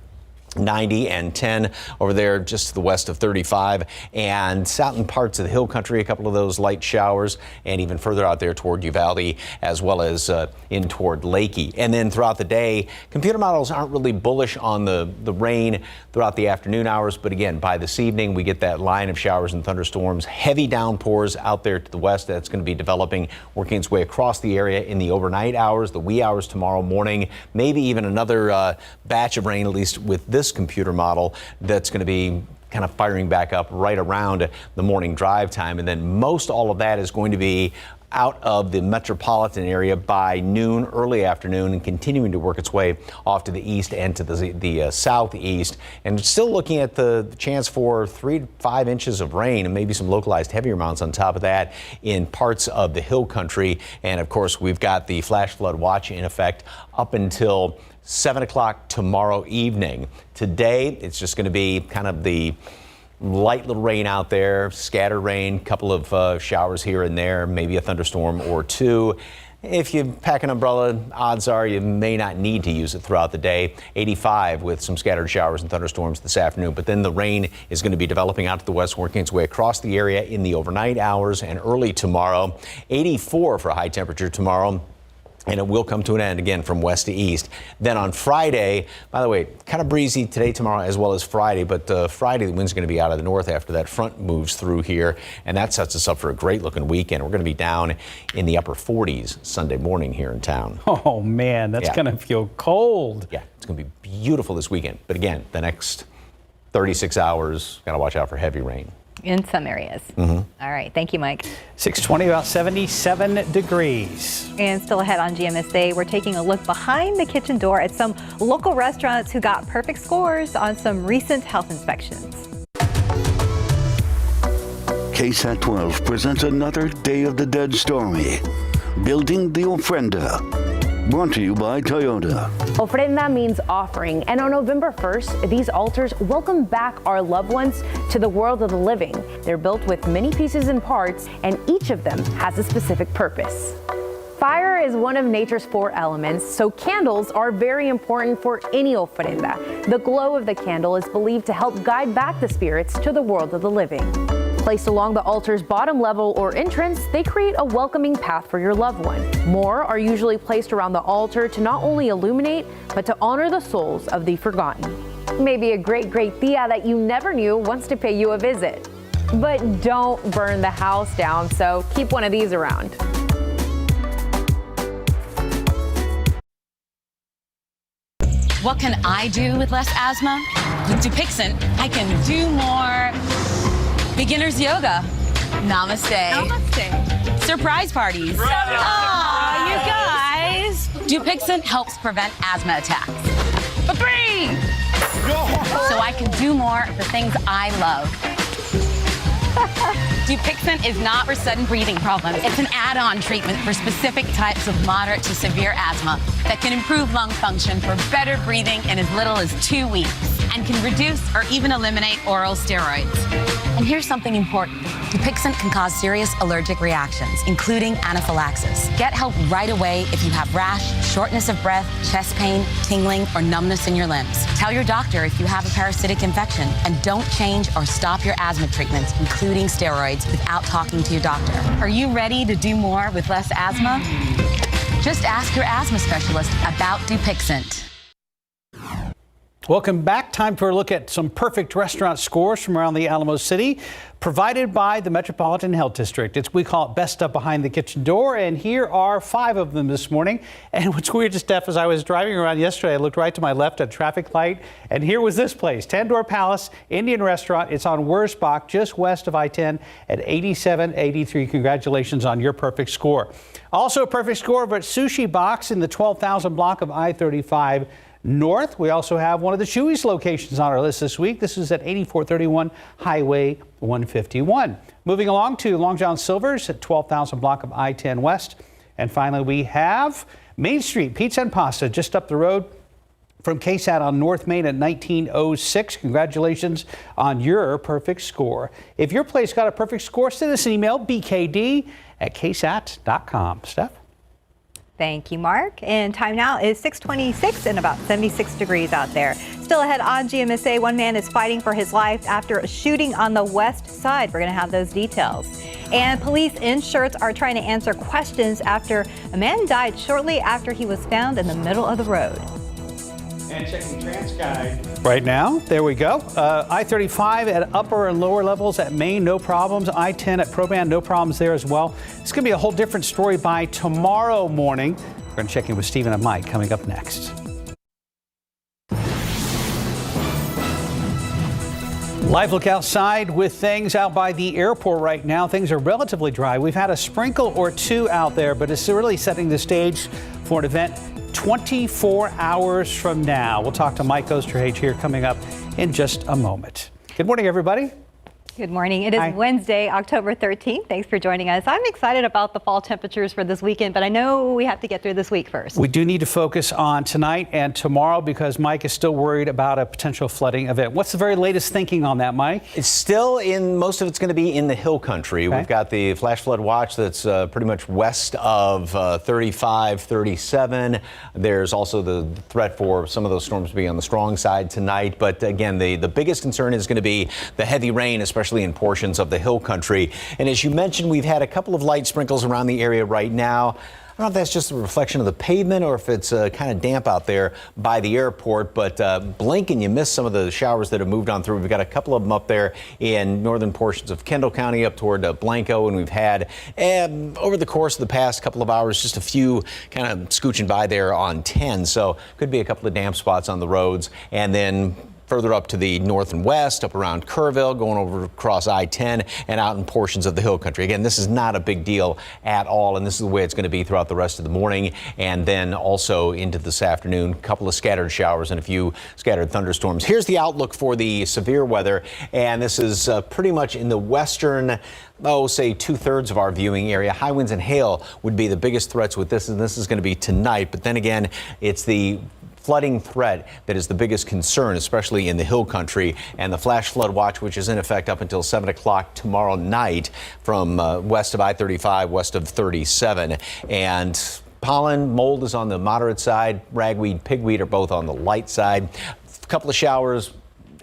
90 and 10 over there just to the west of 35, and out in parts of the hill country, a couple of those light showers, and even further out there toward Uvalde as well as in toward Lakey. And then throughout the day, computer models aren't really bullish on the rain throughout the afternoon hours, but again, by this evening we get that line of showers and thunderstorms, heavy downpours out there to the west. That's going to be developing, working its way across the area in the overnight hours, the wee hours tomorrow morning, maybe even another batch of rain, at least with this computer model, that's going to be kind of firing back up right around the morning drive time. And then most all of that is going to be out of the metropolitan area by noon, early afternoon, and continuing to work its way off to the east and to the southeast. And still looking at the chance for 3 to 5 inches of rain and maybe some localized heavier amounts on top of that in parts of the hill country. And of course, we've got the flash flood watch in effect up until 7 o'clock tomorrow evening. Today, it's just going to be kind of the light little rain out there, scattered rain, couple of showers here and there, maybe a thunderstorm or two. If you pack an umbrella, odds are you may not need to use it throughout the day. 85 with some scattered showers and thunderstorms this afternoon, but then the rain is going to be developing out to the west, working its way across the area in the overnight hours and early tomorrow. 84 for a high temperature tomorrow. And it will come to an end again from west to east. Then on Friday, by the way, kind of breezy today, tomorrow, as well as Friday. But Friday, the wind's going to be out of the north after that front moves through here. And that sets us up for a great looking weekend. We're going to be down in the upper 40s Sunday morning here in town. Oh, man, that's going to feel cold. Yeah, it's going to be beautiful this weekend. But again, the next 36 hours, got to watch out for heavy rain. In some areas. All right. Thank you, Mike. 620, about 77 degrees. And still ahead on GMSA, we're taking a look behind the kitchen door at some local restaurants who got perfect scores on some recent health inspections. KSAT 12 presents another Day of the Dead story. Building the Ofrenda. Brought to you by Toyota. Ofrenda means offering, and on November 1st, these altars welcome back our loved ones to the world of the living. They're built with many pieces and parts, and each of them has a specific purpose. Fire is one of nature's 4 elements, so candles are very important for any ofrenda. The glow of the candle is believed to help guide back the spirits to the world of the living. Placed along the altar's bottom level or entrance, they create a welcoming path for your loved one. More are usually placed around the altar to not only illuminate, but to honor the souls of the forgotten. Maybe a great tia that you never knew wants to pay you a visit. But don't burn the house down, so keep one of these around. What can I do with less asthma? With Dupixent, I can do more beginner's yoga. Namaste. Namaste. Surprise parties. Aw, you guys. Dupixent helps prevent asthma attacks. For 3! So I can do more of the things I love. Dupixent is not for sudden breathing problems. It's an add-on treatment for specific types of moderate to severe asthma that can improve lung function for better breathing in as little as 2 weeks and can reduce or even eliminate oral steroids. And here's something important. Dupixent can cause serious allergic reactions, including anaphylaxis. Get help right away if you have rash, shortness of breath, chest pain, tingling, or numbness in your limbs. Tell your doctor if you have a parasitic infection, and don't change or stop your asthma treatments, including steroids, without talking to your doctor. Are you ready to do more with less asthma? Just ask your asthma specialist about Dupixent. Welcome back. Time for a look at some perfect restaurant scores from around the Alamo City, provided by the Metropolitan Health District. We call it Best Stuff Behind the Kitchen Door, and here are 5 of them this morning. And what's weird, Steph, as I was driving around yesterday, I looked right to my left at a traffic light, and here was this place, Tandoor Palace Indian Restaurant. It's on Wurzbach, just west of I-10 at 8783. Congratulations on your perfect score. Also a perfect score over at Sushi Box in the 12,000 block of I-35 North. We also have one of the Chuy's locations on our list this week. This is at 8431 Highway 151. Moving along to Long John Silver's at 12,000 block of I-10 West. And finally, we have Main Street Pizza and Pasta just up the road from KSAT on North Main at 1906. Congratulations on your perfect score. If your place got a perfect score, send us an email, bkd@ksat.com. Steph? Thank you, Mark. And time now is 6:26 and about 76 degrees out there. Still ahead on GMSA, one man is fighting for his life after a shooting on the west side. We're going to have those details. And police in shirts are trying to answer questions after a man died shortly after he was found in the middle of the road. And checking TransGuide right now. There we go. I-35 at upper and lower levels at Maine, no problems. I-10 at Proban, no problems there as well. It's going to be a whole different story by tomorrow morning. We're going to check in with Stephen and Mike coming up next. Live look outside with things out by the airport right now. Things are relatively dry. We've had a sprinkle or 2 out there, but it's really setting the stage for an event 24 hours from now. We'll talk to Mike Osterhage here coming up in just a moment. Good morning, everybody. Good morning. It is Wednesday, October 13th. Thanks for joining us. I'm excited about the fall temperatures for this weekend, but I know we have to get through this week first. We do need to focus on tonight and tomorrow because Mike is still worried about a potential flooding event. What's the very latest thinking on that, Mike? It's still most of it's going to be in the hill country. Okay. We've got the flash flood watch that's pretty much west of 35, 37. There's also the threat for some of those storms to be on the strong side tonight. But again, the biggest concern is going to be the heavy rain, especially in portions of the hill country. And as you mentioned, we've had a couple of light sprinkles around the area right now. I don't know if that's just a reflection of the pavement or if it's kind of damp out there by the airport, but blink and you miss some of the showers that have moved on through. We've got a couple of them up there in northern portions of Kendall County up toward Blanco, and we've had over the course of the past couple of hours just a few kind of scooching by there on 10. So could be a couple of damp spots on the roads, and then further up to the north and west, up around Kerrville, going over across I-10 and out in portions of the hill country. Again, this is not a big deal at all, and this is the way it's going to be throughout the rest of the morning and then also into this afternoon. A couple of scattered showers and a few scattered thunderstorms. Here's the outlook for the severe weather, and this is pretty much in the western, say 2/3 of our viewing area. High winds and hail would be the biggest threats with this, and this is going to be tonight. But then again, it's the flooding threat that is the biggest concern, especially in the hill country, and the flash flood watch, which is in effect up until 7 o'clock tomorrow night from west of I-35, west of 37. And pollen, mold is on the moderate side. Ragweed, pigweed are both on the light side. A couple of showers.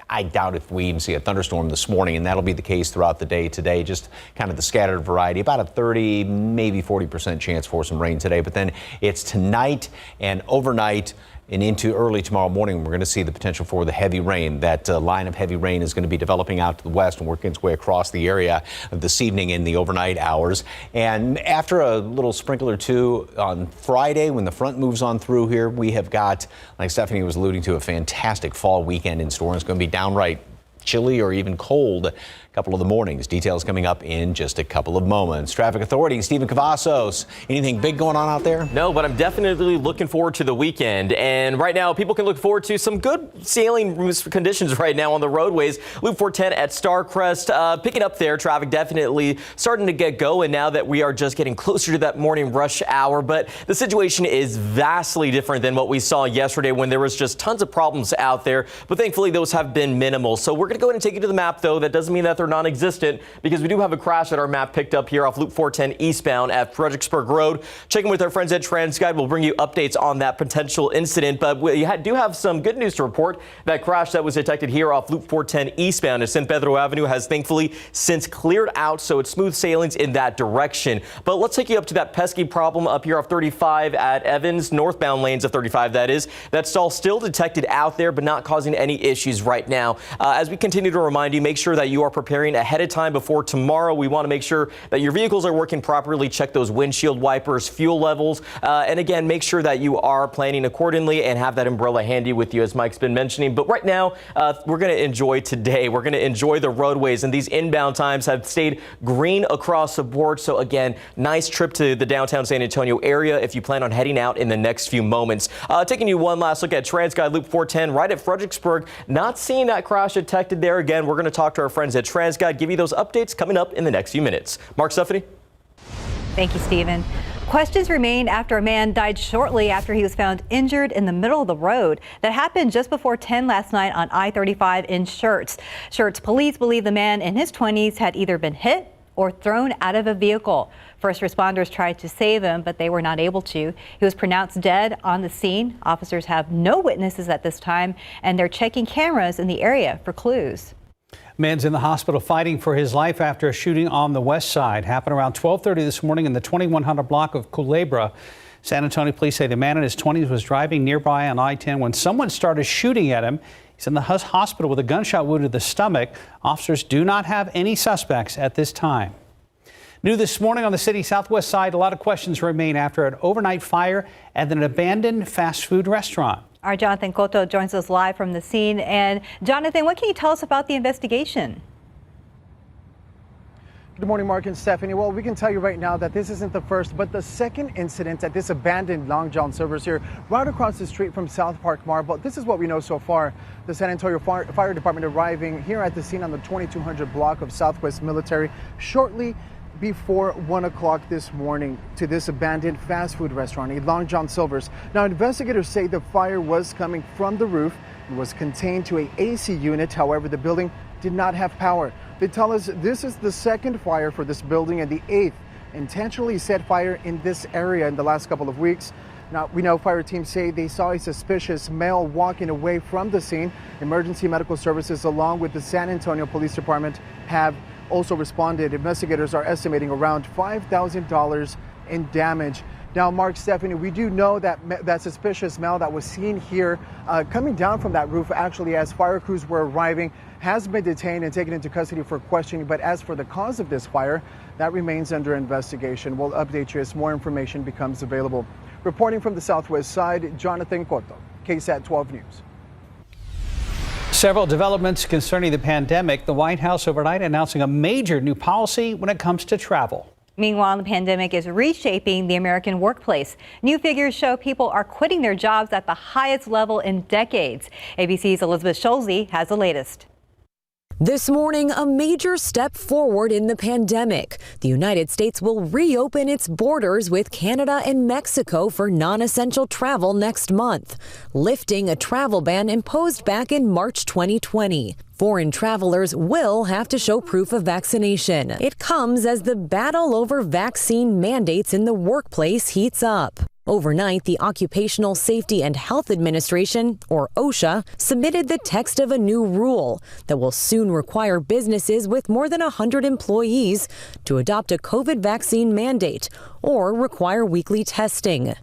I doubt if we even see a thunderstorm this morning, and that'll be the case throughout the day today. Just kind of the scattered variety, about a 30, maybe 40% chance for some rain today. But then it's tonight and overnight and into early tomorrow morning, we're going to see the potential for the heavy rain. That line of heavy rain is going to be developing out to the west and working its way across the area this evening in the overnight hours. And after a little sprinkle or two on Friday, when the front moves on through here, we have got, like Stephanie was alluding to, a fantastic fall weekend in store. It's going to be downright chilly or even cold a couple of the mornings. Details coming up in just a couple of moments. Traffic Authority, Stephen Cavazos. Anything big going on out there? No, but I'm definitely looking forward to the weekend. And right now, people can look forward to some good sailing conditions right now on the roadways. Loop 410 at Starcrest, picking up there. Traffic definitely starting to get going now that we are just getting closer to that morning rush hour. But the situation is vastly different than what we saw yesterday when there was just tons of problems out there. But thankfully, those have been minimal. So we're going to go ahead and take you to the map, though. That doesn't mean that they're non-existent, because we do have a crash that our map picked up here off Loop 410 eastbound at Fredericksburg Road. Checking with our friends at TransGuide, we'll bring you updates on that potential incident. But we do have some good news to report. That crash that was detected here off Loop 410 eastbound at San Pedro Avenue has thankfully since cleared out, so it's smooth sailings in that direction. But let's take you up to that pesky problem up here off 35 at Evans, northbound lanes of 35, that is. That stall still detected out there, but not causing any issues right now. As we continue to remind you, make sure that you are preparing ahead of time before tomorrow. We want to make sure that your vehicles are working properly. Check those windshield wipers, fuel levels, and again, make sure that you are planning accordingly and have that umbrella handy with you, as Mike's been mentioning. But right now, we're going to enjoy today. We're going to enjoy the roadways, and these inbound times have stayed green across the board. So again, nice trip to the downtown San Antonio area if you plan on heading out in the next few moments. Taking you one last look at TransGuide Loop 410 right at Fredericksburg. Not seeing that crash detected there. Again, we're going to talk to our friends at TransGuide, give you those updates coming up in the next few minutes. Mark, Stephanie. Thank you, Stephen. Questions remain after a man died shortly after he was found injured in the middle of the road. That happened just before 10 last night on I-35 in Schertz. Schertz police believe the man in his 20s had either been hit or thrown out of a vehicle. First responders tried to save him, but they were not able to. He was pronounced dead on the scene. Officers have no witnesses at this time, and they're checking cameras in the area for clues. Man's in the hospital fighting for his life after a shooting on the west side. Happened around 12:30 this morning in the 2100 block of Culebra. San Antonio police say the man in his 20s was driving nearby on I-10 when someone started shooting at him. He's in the hospital with a gunshot wound to the stomach. Officers do not have any suspects at this time. New this morning on the city's southwest side, a lot of questions remain after an overnight fire at an abandoned fast food restaurant. Our Jonathan Cotto joins us live from the scene. And Jonathan, what can you tell us about the investigation? Good morning, Mark and Stephanie. Well, we can tell you right now that this isn't the first, but the second incident at this abandoned Long John Silver's here, right across the street from South Park Mall. But this is what we know so far. The San Antonio Fire Department arriving here at the scene on the 2200 block of Southwest Military shortly before 1 o'clock this morning to this abandoned fast food restaurant, a Long John Silver's. Now, investigators say the fire was coming from the roof and was contained to a AC unit. However, the building did not have power. They tell us this is the second fire for this building and the 8th intentionally set fire in this area in the last couple of weeks. Now, we know fire teams say they saw a suspicious male walking away from the scene. Emergency medical services along with the San Antonio Police Department have also responded. Investigators are estimating around $5,000 in damage. Now, Mark, Stephanie, we do know that that suspicious male that was seen here coming down from that roof, actually as fire crews were arriving, has been detained and taken into custody for questioning. But as for the cause of this fire, that remains under investigation. We'll update you as more information becomes available. Reporting from the southwest side, Jonathan Cotto, KSAT 12 News. Several developments concerning the pandemic. The White House overnight announcing a major new policy when it comes to travel. Meanwhile, the pandemic is reshaping the American workplace. New figures show people are quitting their jobs at the highest level in decades. ABC's Elizabeth Schulze has the latest. This morning, a major step forward in the pandemic. The United States will reopen its borders with Canada and Mexico for non-essential travel next month, lifting a travel ban imposed back in March 2020. Foreign travelers will have to show proof of vaccination. It comes as the battle over vaccine mandates in the workplace heats up. Overnight, the Occupational Safety and Health Administration, or OSHA, submitted the text of a new rule that will soon require businesses with more than 100 employees to adopt a COVID vaccine mandate or require weekly testing.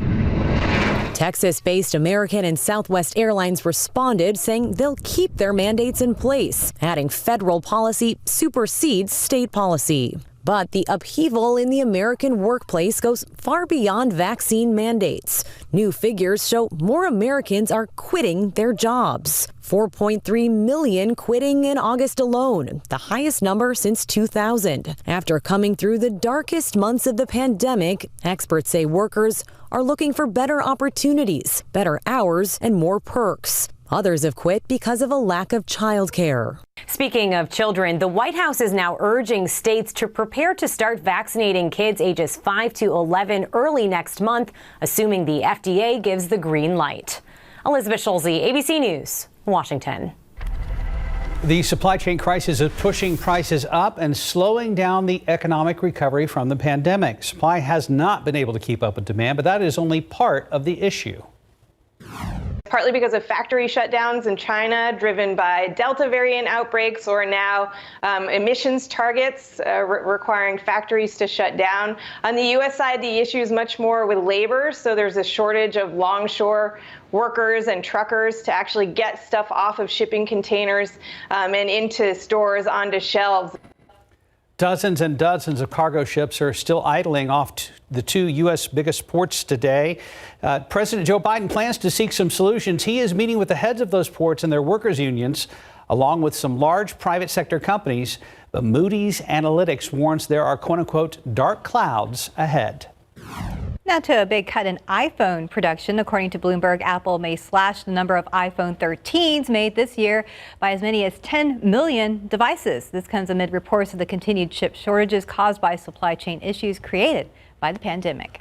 Texas-based American and Southwest Airlines responded, saying they'll keep their mandates in place, adding federal policy supersedes state policy. But the upheaval in the American workplace goes far beyond vaccine mandates. New figures show more Americans are quitting their jobs. 4.3 million quitting in August alone, the highest number since 2000. After coming through the darkest months of the pandemic, experts say workers are looking for better opportunities, better hours, and more perks. Others have quit because of a lack of childcare. Speaking of children, the White House is now urging states to prepare to start vaccinating kids ages 5 to 11 early next month, assuming the FDA gives the green light. Elizabeth Schulze, ABC News, Washington. The supply chain crisis is pushing prices up and slowing down the economic recovery from the pandemic. Supply has not been able to keep up with demand, but that is only part of the issue. Partly because of factory shutdowns in China driven by Delta variant outbreaks, or now emissions targets requiring factories to shut down. On the U.S. side, the issue is much more with labor. So there's a shortage of longshore workers and truckers to actually get stuff off of shipping containers and into stores onto shelves. Dozens and dozens of cargo ships are still idling off the two U.S. biggest ports today. President Joe Biden plans to seek some solutions. He is meeting with the heads of those ports and their workers' unions, along with some large private sector companies. But Moody's Analytics warns there are, quote unquote, dark clouds ahead. Now to a big cut in iPhone production. According to Bloomberg, Apple may slash the number of iPhone 13s made this year by as many as 10 million devices. This comes amid reports of the continued chip shortages caused by supply chain issues created by the pandemic.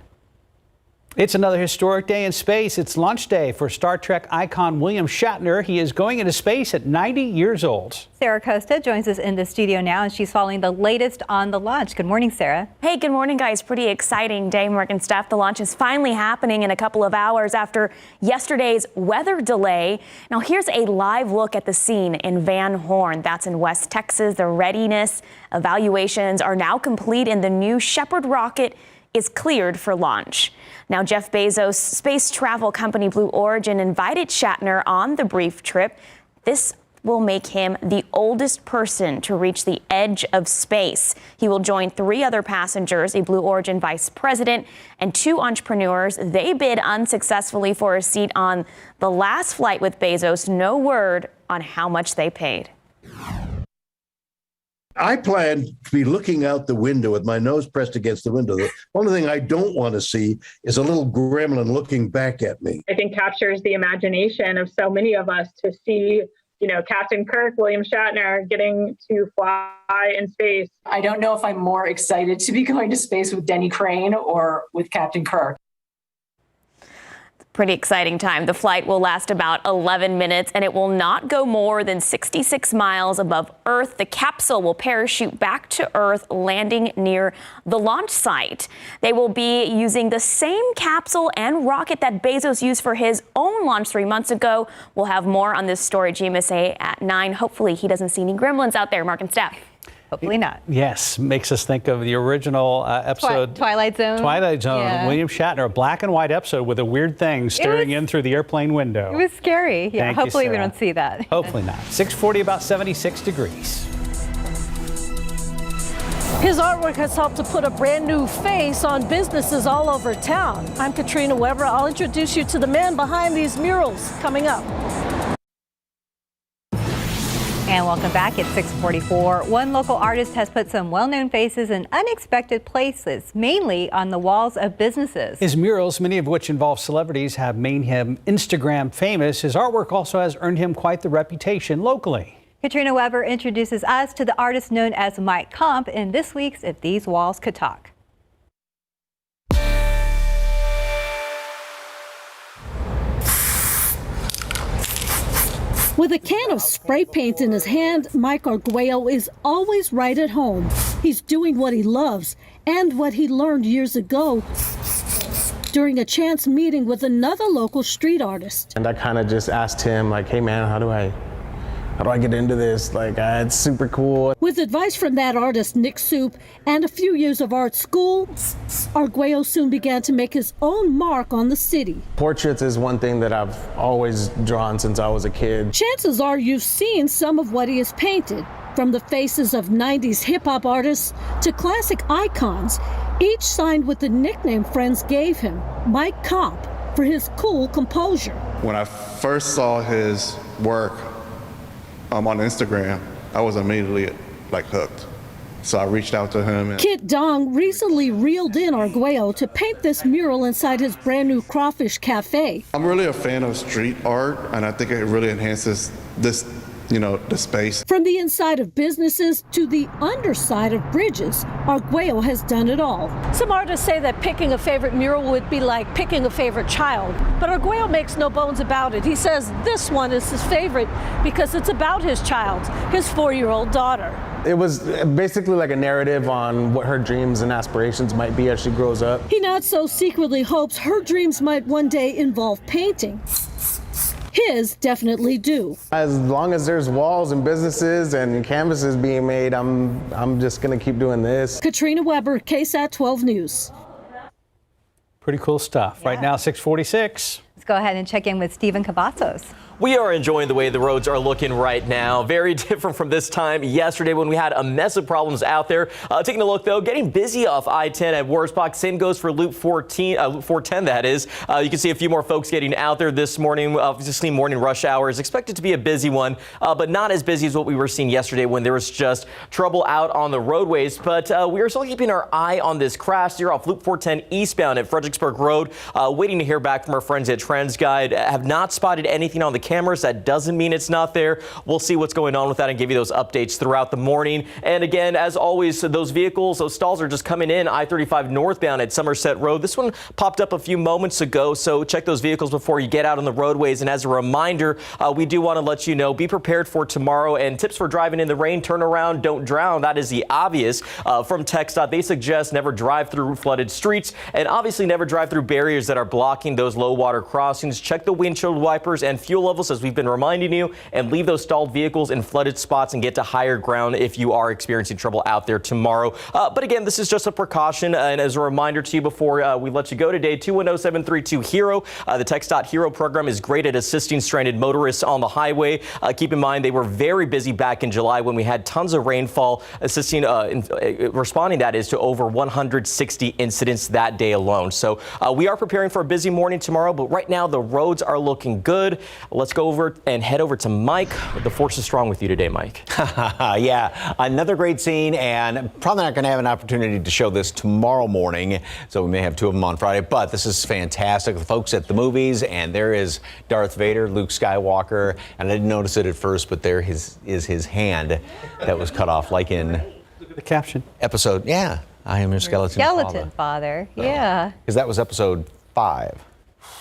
It's another historic day in space. It's launch day for Star Trek icon William Shatner. He is going into space at 90 years old. Sarah Costa joins us in the studio now, and she's following the latest on the launch. Good morning, Sarah. Hey, good morning, guys. Pretty exciting day, Mark and Steph. The launch is finally happening in a couple of hours after yesterday's weather delay. Now, here's a live look at the scene in Van Horn. That's in West Texas. The readiness evaluations are now complete, and the new Shepard rocket is cleared for launch. Now, Jeff Bezos' space travel company Blue Origin invited Shatner on the brief trip. This will make him the oldest person to reach the edge of space. He will join 3 other passengers, a Blue Origin vice president and 2 entrepreneurs. They bid unsuccessfully for a seat on the last flight with Bezos. No word on how much they paid. I plan to be looking out the window with my nose pressed against the window. The only thing I don't want to see is a little gremlin looking back at me. I think captures the imagination of so many of us to see, Captain Kirk, William Shatner, getting to fly in space. I don't know if I'm more excited to be going to space with Denny Crane or with Captain Kirk. Pretty exciting time. The flight will last about 11 minutes and it will not go more than 66 miles above Earth. The capsule will parachute back to Earth, landing near the launch site. They will be using the same capsule and rocket that Bezos used for his own launch 3 months ago. We'll have more on this story, GMSA at 9. Hopefully he doesn't see any gremlins out there, Mark and Steph. Hopefully not. Yes, makes us think of the original episode. Twilight Zone. Twilight Zone. Yeah. William Shatner, a black and white episode with a weird thing staring in through the airplane window. It was scary. Yeah, Thank you, hopefully we Sarah. don't see that. Hopefully not. 640, about 76 degrees. His artwork has helped to put a brand new face on businesses all over town. I'm Katrina Weber. I'll introduce you to the man behind these murals coming up. And welcome back at 6:44. One local artist has put some well-known faces in unexpected places, mainly on the walls of businesses. His murals, many of which involve celebrities, have made him Instagram famous. His artwork also has earned him quite the reputation locally. Katrina Weber introduces us to the artist known as Mike Comp in this week's If These Walls Could Talk. With a can of spray paint in his hand, Mike Arguello is always right at home. He's doing what he loves and what he learned years ago during a chance meeting with another local street artist. And I kind of just asked him, like, hey man, how do I get into this? Like, it's super cool. With advice from that artist, Nick Soup, and a few years of art school, Arguello soon began to make his own mark on the city. Portraits is one thing that I've always drawn since I was a kid. Chances are you've seen some of what he has painted, from the faces of 90s hip-hop artists to classic icons, each signed with the nickname friends gave him, Mike Comp, for his cool composure. When I first saw his work on Instagram, I was immediately hooked. So I reached out to him. Kit Dong recently reeled in Arguello to paint this mural inside his brand new Crawfish Cafe. I'm really a fan of street art, and I think it really enhances this, the space. From the inside of businesses to the underside of bridges, Arguello has done it all. Some artists say that picking a favorite mural would be like picking a favorite child, but Arguello makes no bones about it. He says this one is his favorite because it's about his child, his 4-year-old daughter. It was basically like a narrative on what her dreams and aspirations might be as she grows up. He not so secretly hopes her dreams might one day involve painting. His definitely do. As long as there's walls and businesses and canvases being made, I'm just gonna keep doing this. Katrina Weber, KSAT 12 News. Pretty cool stuff. Yeah. Right now, 6:46. Let's go ahead and check in with Stephen Cavazos. We are enjoying the way the roads are looking right now. Very different from this time yesterday when we had a mess of problems out there. Taking a look, though, getting busy off I-10 at Wurzbach. Same goes for Loop 410, that is. You can see a few more folks getting out there this morning. Obviously, morning rush hour is expected to be a busy one, but not as busy as what we were seeing yesterday when there was just trouble out on the roadways. But we are still keeping our eye on this crash here off Loop 410 eastbound at Fredericksburg Road. Waiting to hear back from our friends at TransGuide. Have not spotted anything on the cameras. That doesn't mean it's not there. We'll see what's going on with that and give you those updates throughout the morning. And again, as always, those vehicles, those stalls are just coming in I-35 northbound at Somerset Road. This one popped up a few moments ago, so check those vehicles before you get out on the roadways. And as a reminder, we do want to let you know, be prepared for tomorrow. And tips for driving in the rain: turn around, don't drown. That is the obvious. From TxDOT, they suggest never drive through flooded streets and obviously never drive through barriers that are blocking those low water crossings. Check the windshield wipers and fuel levels, as we've been reminding you, and leave those stalled vehicles in flooded spots and get to higher ground if you are experiencing trouble out there tomorrow. But again, this is just a precaution, and as a reminder to you before we let you go today, 210-732-HERO. The TxDOT Hero program is great at assisting stranded motorists on the highway. Keep in mind, they were very busy back in July when we had tons of rainfall, assisting, responding, that is, to over 160 incidents that day alone. So we are preparing for a busy morning tomorrow, but right now the roads are looking good. Let's go over and head over to Mike. The force is strong with you today, Mike. Yeah, another great scene, and probably not going to have an opportunity to show this tomorrow morning, so we may have two of them on Friday, but this is fantastic. The folks at the movies, and there is Darth Vader, Luke Skywalker, and I didn't notice it at first, but there is his hand that was cut off, like in the caption episode. Yeah, I am your skeleton father. Yeah. Because that was episode 5.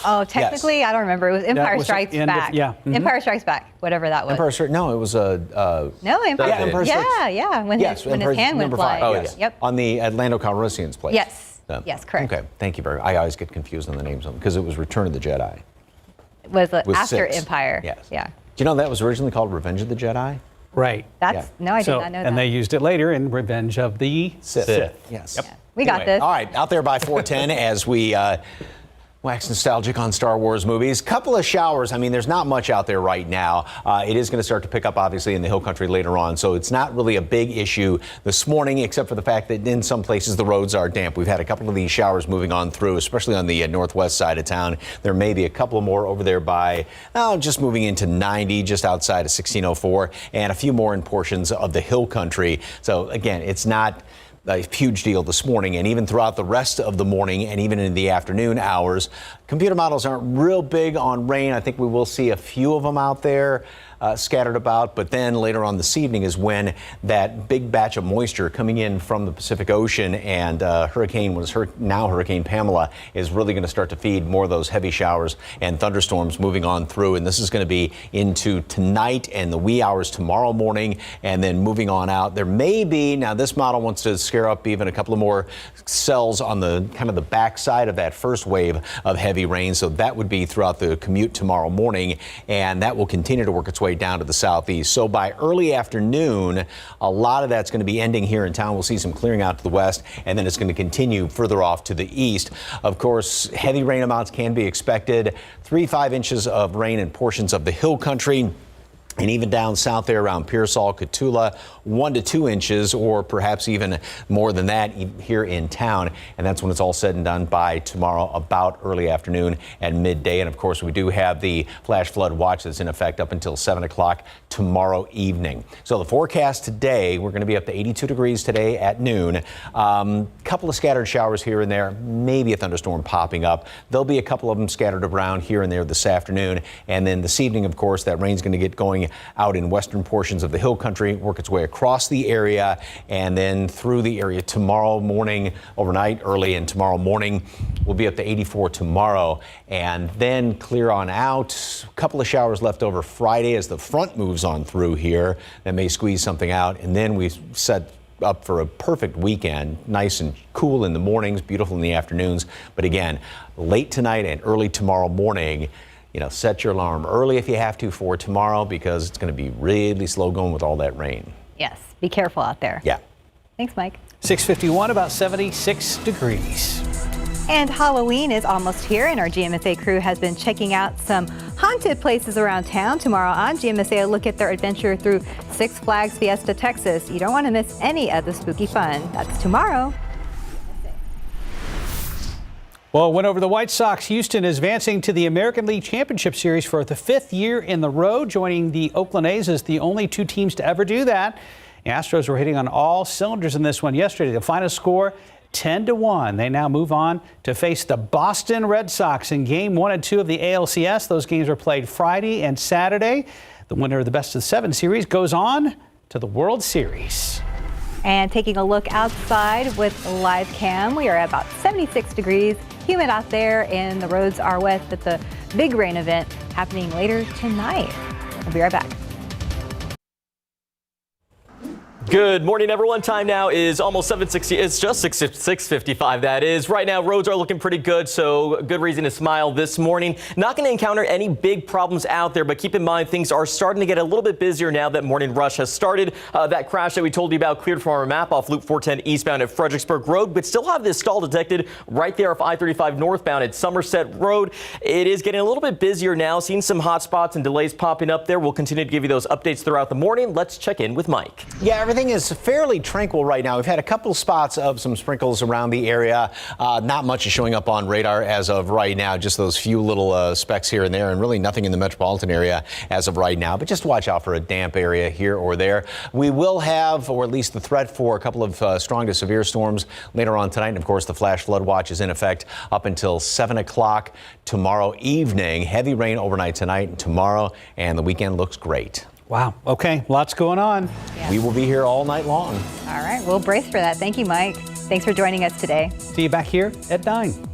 Oh, technically, yes. I don't remember. It was Empire Strikes Back. Empire Strikes Back, whatever that was. No, it was no, Empire. Yeah. When his hand went flying. Oh, yes. Yep. On the Lando Calrissian's place. Yes. Yes, correct. Okay, thank you very much. I always get confused on the names of them because it was Return of the Jedi. Was after 6. Empire. Yes. Yeah. Do you know that was originally called Revenge of the Jedi? Right. No, I did not know that. And they used it later in Revenge of the Sith. Yes. Yep. We got this. All right, out there by 410 as we Wax nostalgic on Star Wars movies. Couple of showers. I mean, there's not much out there right now. It is going to start to pick up, obviously, in the hill country later on. So it's not really a big issue this morning, except for the fact that in some places the roads are damp. We've had a couple of these showers moving on through, especially on the northwest side of town. There may be a couple more over there by, just moving into 90, just outside of 1604, and a few more in portions of the hill country. So again, it's not a huge deal this morning, and even throughout the rest of the morning and even in the afternoon hours. Computer models aren't real big on rain. I think we will see a few of them out there scattered about, but then later on this evening is when that big batch of moisture coming in from the Pacific Ocean and Hurricane Pamela is really going to start to feed more of those heavy showers and thunderstorms moving on through. And this is going to be into tonight and the wee hours tomorrow morning, and then moving on out. There may be, now this model wants to scare up even a couple of more cells on the kind of the backside of that first wave of heavy rain. So that would be throughout the commute tomorrow morning, and that will continue to work its way down to the southeast. So by early afternoon, a lot of that's going to be ending here in town. We'll see some clearing out to the west, and then it's going to continue further off to the east. Of course, heavy rain amounts can be expected. 3-5 inches of rain in portions of the hill country. And even down south there around Pearsall, Cotulla, 1 to 2 inches, or perhaps even more than that here in town. And that's when it's all said and done by tomorrow, about early afternoon and midday. And of course, we do have the flash flood watch that's in effect up until 7 o'clock tomorrow evening. So the forecast today, we're going to be up to 82 degrees today at noon. Couple of scattered showers here and there, maybe a thunderstorm popping up. There'll be a couple of them scattered around here and there this afternoon. And then this evening, of course, that rain's going to get going out in western portions of the hill country, work its way across the area, and then through the area tomorrow morning, overnight, early, and tomorrow morning. We'll be up to 84 tomorrow, and then clear on out. A couple of showers left over Friday as the front moves on through here. That may squeeze something out, and then we set up for a perfect weekend. Nice and cool in the mornings, beautiful in the afternoons. But again, late tonight and early tomorrow morning, set your alarm early if you have to for tomorrow, because it's going to be really slow going with all that rain. Yes, be careful out there. Yeah. Thanks, Mike. 6:51, about 76 degrees. And Halloween is almost here, and our GMSA crew has been checking out some haunted places around town. Tomorrow on GMSA, a look at their adventure through Six Flags Fiesta, Texas. You don't want to miss any of the spooky fun. That's tomorrow. Well, a win over the White Sox. Houston is advancing to the American League Championship Series for the 5th year in the row, joining the Oakland A's as the only two teams to ever do that. The Astros were hitting on all cylinders in this one yesterday. The final score, 10-1. They now move on to face the Boston Red Sox in Game 1 and 2 of the ALCS. Those games were played Friday and Saturday. The winner of the best-of-7 series goes on to the World Series. And taking a look outside with live cam, we are at about 76 degrees. Humid out there, and the roads are wet, but the big rain event happening later tonight. We'll be right back. Good morning, everyone. Time now is almost 7:60. It's just 6:55. That is. Right now, roads are looking pretty good, so good reason to smile this morning. Not going to encounter any big problems out there, but keep in mind things are starting to get a little bit busier now that morning rush has started. That crash that we told you about cleared from our map off Loop 410 eastbound at Fredericksburg Road, but still have this stall detected right there off I-35 northbound at Somerset Road. It is getting a little bit busier now, seeing some hot spots and delays popping up there. We'll continue to give you those updates throughout the morning. Let's check in with Mike. Yeah, everything is fairly tranquil right now. We've had a couple spots of some sprinkles around the area. Not much is showing up on radar as of right now, just those few little specks here and there, and really nothing in the metropolitan area as of right now. But just watch out for a damp area here or there. We will have, or at least the threat for, a couple of strong to severe storms later on tonight. And of course, the flash flood watch is in effect up until 7 o'clock tomorrow evening. Heavy rain overnight tonight and tomorrow, and the weekend looks great. Wow. Okay. Lots going on. Yeah. We will be here all night long. All right. We'll brace for that. Thank you, Mike. Thanks for joining us today. See you back here at 9.